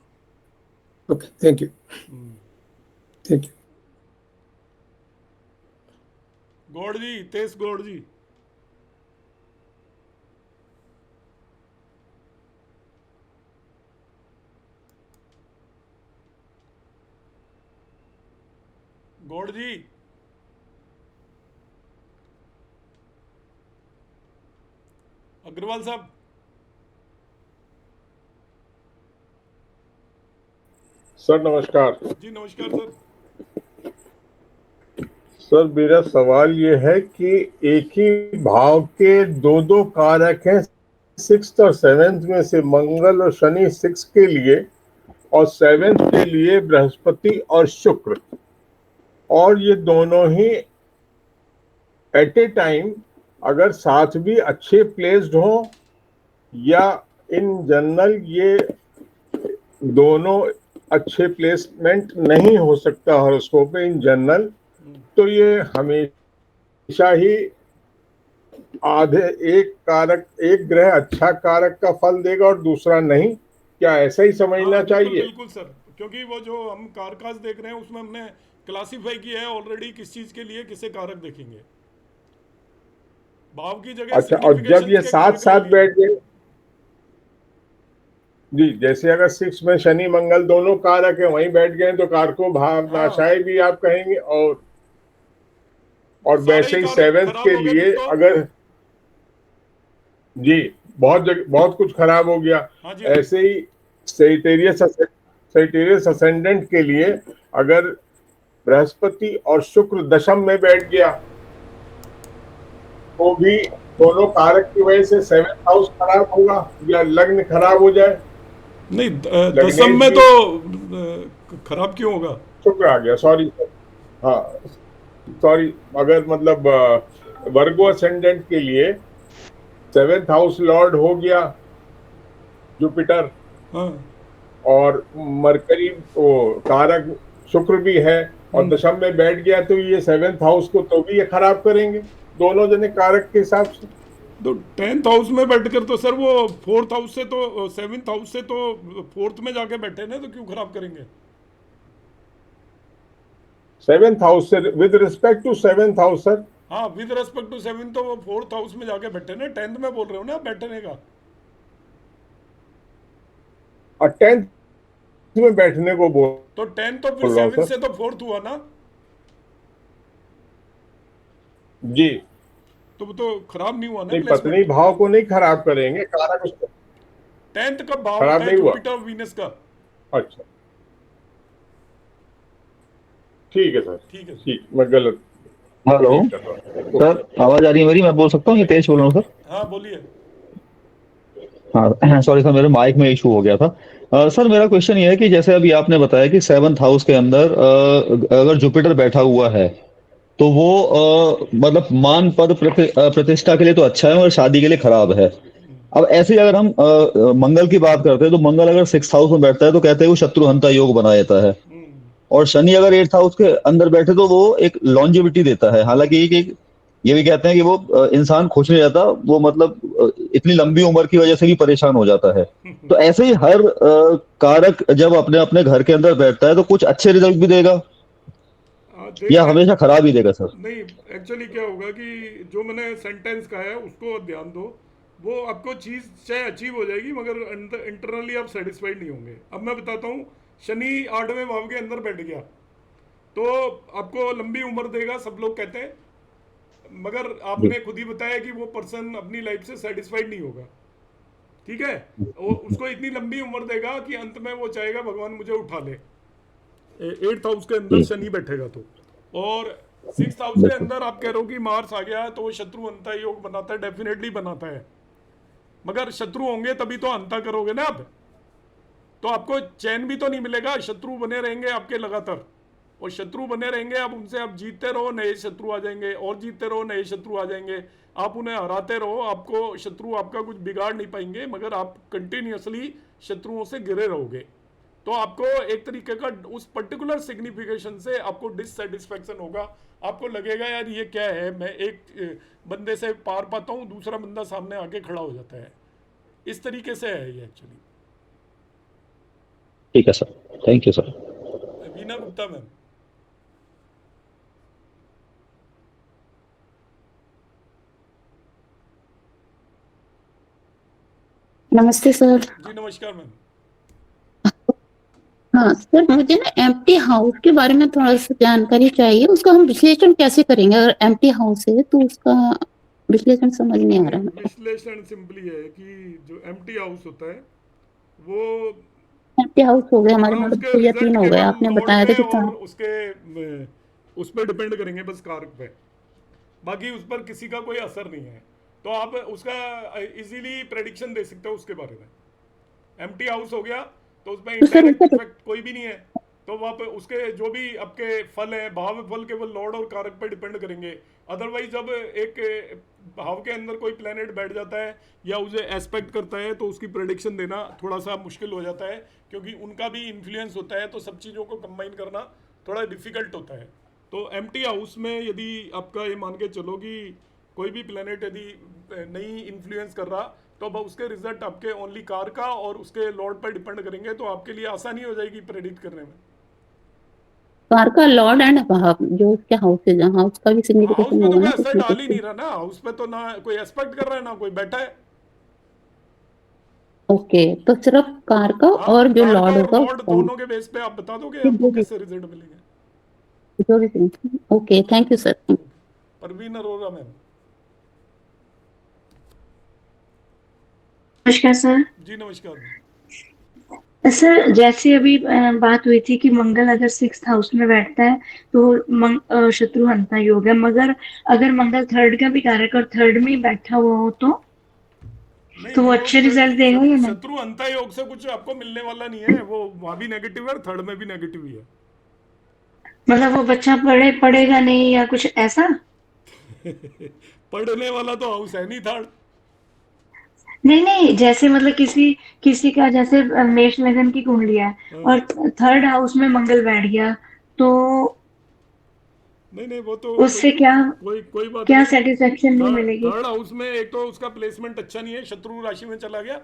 Okay, thank you, thank you. Gaur ji, Tej Gaur ji. Gaur ji. Agarwal साहब। सर नमस्कार। जी नमस्कार सर। सर मेरा सवाल ये है कि एक ही भाव के दो दो कारक हैं 6th और 7th में से, मंगल और शनि 6 के लिए और 7th के लिए बृहस्पति और शुक्र, और ये दोनों ही एट ए टाइम अगर साथ भी अच्छे प्लेस्ड हो, या इन जनरल ये दोनों अच्छे प्लेसमेंट नहीं हो सकता हॉरोस्कोप में इन जनरल, तो ये हमेशा ही आधे एक ग्रह अच्छा कारक का फल देगा और दूसरा नहीं, क्या ऐसा ही समझना हाँ, बिल्कुल चाहिए? बिल्कुल सर, क्योंकि वो जो हम कारकास देख रहे हैं उसमें हमने क्लासिफाई किया है ऑलरेडी किस चीज के लिए किसे कारक देखेंगे। भाव की जगह अच्छा, और जब ये सिग्निफिकेशंस के साथ कारक ले साथ लिए। बैठ गए, जी, जैसे अगर 6 में शनि मंगल दोनों कारक है वहीं बैठ गए तो कारको भाव हाँ, नाशाय भी आप कहेंगे, और सारे ही वैसे ही कारक 7th खराब के हो गए लिए फिर तो। अगर, जी, बहुत कुछ खराब हो गया। हाँ जी, हाँ जी। ऐसे ही सेटेरियस असेंडेंट के लिए अगर बृहस्पति और शुक्र दशम में बैठ गया तो भी दोनों कारक की वजह से 7th हाउस खराब होगा या लग्न खराब हो जाए। नहीं, दसम लग्नेश में जी, तो खराब क्यों होगा? शुक्र आ गया, सॉरी सर, हाँ सॉरी, अगर मतलब वर्गो असेंडेंट के लिए 7th हाउस लॉर्ड हो गया जुपिटर, हाँ। और मरकरी वो कारक शुक्र भी है और दशम में बैठ गया तो ये 7th हाउस को तो भी ये खराब करेंगे दोनों जने कारक के हिसाब से। तो 10th हाउस में बैठकर तो सर वो 4th हाउस से तो 7th हाउस से तो 4th में जाके बैठे ना, तो क्यों खराब करेंगे? 7th हाउस से with respect to 7th house sir. हाँ, विद रेस्पेक्ट टू 7 तो वो 4th हाउस में जाके बैठे ना, 10th में बोल रहे हो ना आप बैठने का। और 10th में बैठने को बोल तो 10 तो फिर रहा हूँ 7 सर। से तो 4th हुआ ना, जी, तो वो तो खराब नहीं हुआ ना नहीं, पत्नी प्लेसमेंट। भाव को नहीं खराब करेंगे, कारक उसको 10th कब भाव खराब होता है नहीं हुआ। जुपिटर वीनस का? अच्छा, ठीक है सर, ठीक है सर। ठीक, मैं गलत हेलो नहीं कर रहा हूँ। सर, आवाज आ रही है मेरी? मैं बोल सकता हूँ? ये तेज बोल रहा हूँ सर। हाँ, बोलिए। हाँ सॉरी सर, मेरे माइक में इशू हो गया था। सर मेरा क्वेश्चन ये है कि जैसे अभी आपने बताया कि 7th हाउस के अंदर अगर जुपिटर बैठा हुआ है तो वो मतलब मान पद प्रतिष्ठा के लिए तो अच्छा है और शादी के लिए खराब है। अब ऐसे ही अगर हम मंगल की बात करते हैं तो मंगल अगर 6th हाउस में बैठता है तो कहते हैं वो शत्रुहंता योग बना देता है, और शनि अगर 8th हाउस के अंदर बैठे तो वो एक लॉन्जेविटी देता है। हालांकि ये भी कहते हैं कि वो इंसान खुश नहीं रहता, वो मतलब इतनी लंबी उम्र की वजह से भी परेशान हो जाता है। तो ऐसे ही हर कारक जब अपने अपने घर के अंदर बैठता है तो कुछ अच्छे रिजल्ट भी देगा या देखिए, हमेशा खराब ही देगा सर? नहीं, एक्चुअली क्या होगा कि जो मैंने सेंटेंस कहा है उसको ध्यान दो। वो आपको चीज़ चाहे अचीव हो जाएगी मगर इंटरनली आप सेटिस्फाइड नहीं होंगे। अब मैं बताता हूँ, शनि 8वें भाव के अंदर बैठ गया तो आपको लंबी उम्र देगा सब लोग कहते हैं, मगर आपने खुद ही बताया कि वो पर्सन अपनी लाइफ से सेटिस्फाइड नहीं होगा। ठीक है, वो उसको इतनी लंबी उम्र देगा कि अंत में वो चाहेगा भगवान मुझे उठा ले। 8th हाउस के अंदर शनि बैठेगा तो, और 6th हाउस के अंदर आप कह रहे हो कि मार्स आ गया तो वो शत्रु अंता योग बनाता है, डेफिनेटली बनाता है, मगर शत्रु होंगे तभी तो अंता करोगे ना आप, तो आपको चैन भी तो नहीं मिलेगा। शत्रु बने रहेंगे आपके लगातार, और शत्रु बने रहेंगे, आप उनसे आप जीतते रहो, नए शत्रु आ जाएंगे, और जीतते रहो, नए शत्रु आ जाएंगे। आप उन्हें हराते रहो, आपको शत्रु आपका कुछ बिगाड़ नहीं पाएंगे, मगर आप कंटिन्यूसली शत्रुओं से घिरे रहोगे। तो आपको एक तरीके का उस पर्टिकुलर सिग्निफिकेशन से आपको डिससेटिस्फेक्शन होगा। आपको लगेगा यार ये क्या है, मैं एक बंदे से पार पाता हूँ, दूसरा बंदा सामने आके खड़ा हो जाता है। इस तरीके से है ये एक्चुअली। ठीक है sir, thank you sir. Veena Gupta ma'am. नमस्ते सर। जी नमस्कार मैम। हाँ सर, मुझे ना एम्प्टी हाउस के बारे में थोड़ा सा जानकारी चाहिए। उसका हम विश्लेषण कैसे करेंगे? अगर एम्प्टी हाउस है तो उसका विश्लेषण समझ नहीं आ रहा है। विश्लेषण सिंपली है कि जो एम्प्टी हाउस होता है वो, एम्प्टी हाउस हो गया हमारे, हाँ, मतलब उसके 2 या 3 रिजल्ट हो गए, केवल आपने लॉर्ड बताया था पे कि और उसके उस पर डिपेंड करेंगे बस, कारक पे, बाकी उस पर किसी का कोई असर नहीं है। तो आप उसका इजीली प्रेडिक्शन दे सकते हो उसके बारे में। एम्प्टी हाउस हो गया तो उसमें तो सर इनडायरेक्ट उसका इफेक्ट कोई भी नहीं है, तो वहाँ पे उसके जो भी आपके फल हैं, भाव फल केवल लॉर्ड और कारक पे डिपेंड करेंगे। अदरवाइज जब एक भाव के अंदर कोई प्लेनेट बैठ जाता है या उसे एस्पेक्ट करता है तो उसकी प्रेडिक्शन देना थोड़ा सा मुश्किल हो जाता है, क्योंकि उनका भी इन्फ्लुएंस होता है, तो सब चीज़ों को कंबाइन करना थोड़ा डिफिकल्ट होता है। तो एम्प्टी हाउस में यदि आपका ये मान के चलो कि कोई भी प्लेनेट यदि नहीं इन्फ्लुएंस कर रहा, तो अब उसके रिजल्ट आपके ओनली कार का और उसके लॉर्ड पर डिपेंड करेंगे, तो आपके लिए आसानी हो जाएगी प्रेडिक्ट करने में। कार का लॉर्ड एंड भाव जो उसके हाउस है, जहाँ उसका भी हाउस सिग्निफिकेशन में तो होगा कोई ना, असर डाल ही नहीं रहा ना, हाउस पे तो ना कोई एक्सपेक्ट कर रहा है ना कोई बैठा है। ओके, तो सिर्फ कार का और जो लॉर्ड होगा लॉर्ड दोनों के बेस पे आप बता दोगे आपको कैसे रिजल्ट मिलेंगे। जो भी। Okay, thank you sir. Parveen Arora ma'am. नमस्कार सर। जी नमस्कार। सर जैसे अभी बात हुई थी कि मंगल अगर 6th हाउस में बैठता है तो शत्रु हंता योग है, मगर अगर मंगल 3rd का भी कारक और 3rd में ही बैठा हुआ हो तो वो अच्छे रिजल्ट देगा या नहीं? शत्रु अंता योग से कुछ आपको मिलने वाला नहीं है, वो वहां भी नेगेटिव है, 3rd में भी नेगेटिव ही है। मतलब वो बच्चा पढ़ेगा नहीं या कुछ ऐसा? पढ़ने वाला तो हाउस है नहीं 3rd। नहीं, जैसे मतलब किसी का जैसे मेष लगन की कुंडली है और 3rd हाउस में मंगल बैठ गया तो नहीं वो तो उससे कोई बात क्या नहीं। सेटिस्फेक्शन नहीं मिलेगी? 3rd हाउस में एक तो उसका प्लेसमेंट अच्छा नहीं है, शत्रु राशि में चला गया,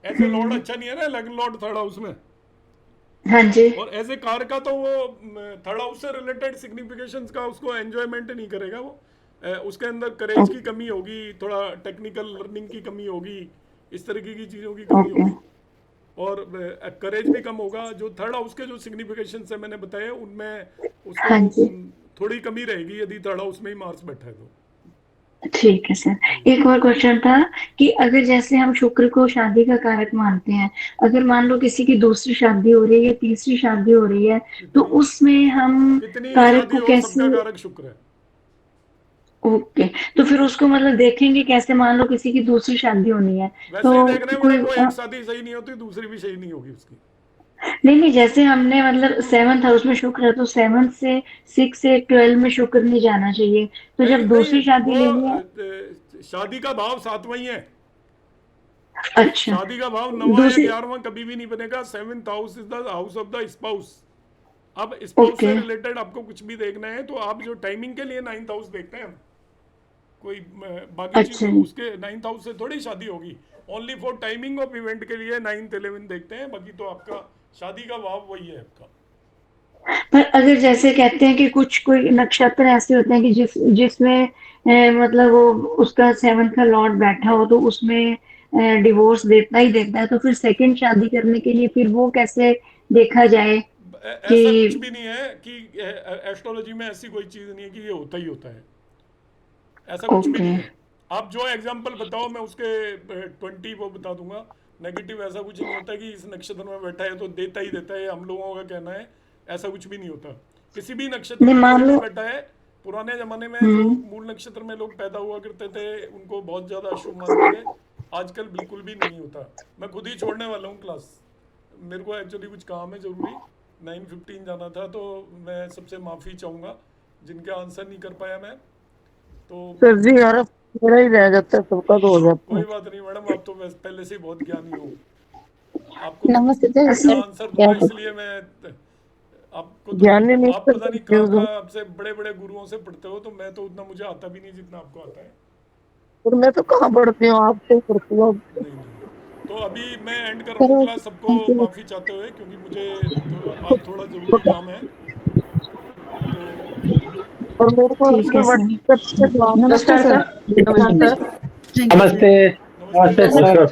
ऐसे लॉर्ड अच्छा नहीं है ना, लगन लॉर्ड 3rd हाउस में। हाँ जी। और एज ए कार का तो वो 3rd हाउस से रिलेटेड सिग्निफिकेशंस का उसको एंजॉयमेंट नहीं करेगा वो, उसके अंदर करेज की कमी होगी, थोड़ा टेक्निकल लर्निंग की कमी होगी, इस तरीके की चीज़ों की कमी होगी, और करेज भी कम होगा। जो 3rd हाउस के जो सिग्निफिकेशंस है मैंने बताए उनमें उसको थोड़ी कमी रहेगी यदि 3rd हाउस में ही मार्स बैठा है तो। ठीक है सर। एक और क्वेश्चन था कि अगर जैसे हम शुक्र को शादी का कारक मानते हैं, अगर मान लो किसी की दूसरी शादी हो रही है या तीसरी शादी हो रही है, तो उसमें हम कारक को कैसे? सबका कारक शुक्र है। ओके, तो फिर उसको मतलब देखेंगे कैसे? मान लो किसी की दूसरी शादी होनी है वैसे ही देखने में कोई एक शादी सही नहीं होती, दूसरी भी सही नहीं होगी उसकी। नहीं, जैसे हमने मतलब 7th हाउस में शुक्र है तो 7th से 6 से 12 में शुक्र नहीं जाना चाहिए, तो जब दूसरी शादी लेनी है शादी का भाव 7वां ही है। अच्छा, शादी का भाव 9वां या 11वां कभी भी नहीं बनेगा। 7th house is the house of the spouse. अब स्पाउस से रिलेटेड आपको कुछ भी देखना है तो आप जो टाइमिंग के लिए 9th हाउस देखते हैं, कोई बाकी चीज उसके 9th हाउस से थोड़ी शादी होगी, only for timing of event के लिए 9th 11 देखते हैं, बाकी तो आपका शादी का भाव वही है आपका। पर अगर जैसे कहते हैं कि कोई नक्षत्र ऐसे होते हैं कि जिसमें मतलब वो उसका 7th का लॉर्ड बैठा हो तो उसमें डिवोर्स देता है, तो फिर सेकंड शादी करने के लिए फिर वो कैसे देखा जाए? ऐसा कुछ भी नहीं है कि एस्ट्रोलॉजी में ऐसी कोई चीज नहीं है कि ये होता ही होता है, ऐसा कुछ भी नहीं है। आप जो एग्जांपल बताओ मैं उसके 20 वो बता दूंगा। नेगेटिव ऐसा कुछ नहीं होता कि इस नक्षत्र में बैठा है तो देता ही देता है, हम लोगों का कहना है, ऐसा कुछ भी नहीं होता। किसी भी नक्षत्र में कोई बैठा है, पुराने जमाने में जो मूल नक्षत्र में लोग पैदा हुआ करते थे उनको बहुत ज्यादा अशुभ मानते थे, आजकल बिल्कुल भी नहीं होता। मैं खुद ही छोड़ने वाला हूँ क्लास, मेरे को एक्चुअली कुछ काम है जरूरी, 9:15 जाना था, तो मैं सबसे माफी चाहूंगा जिनके आंसर नहीं कर पाया मैं। तो सर जी यार मेरा ही रह जाता है, सबका तो हो जाता है। कोई बात नहीं मैडम, आप तो पहले से ही बहुत ज्ञानी हो, आपको नमस्ते आंसर दूंगा, इसलिए मैं आपको ज्ञानी नहीं, आप पता नहीं कहाँ आपसे बड़े बड़े गुरुओं से पढ़ते हो, तो मैं तो उतना मुझे आता भी नहीं जितना आपको आता है। और मैं तो कहाँ पढ़ती हूँ, आप तो पढ़ती हो। तो अभी मैं एंड कर रहा हूँ क्लास, सबको माफी चाहते हुए, क्योंकि मुझे आज थोड़ा जरूरी काम है। और मेरे को नमस्कार सर। नमस्ते। नमस्ते सर।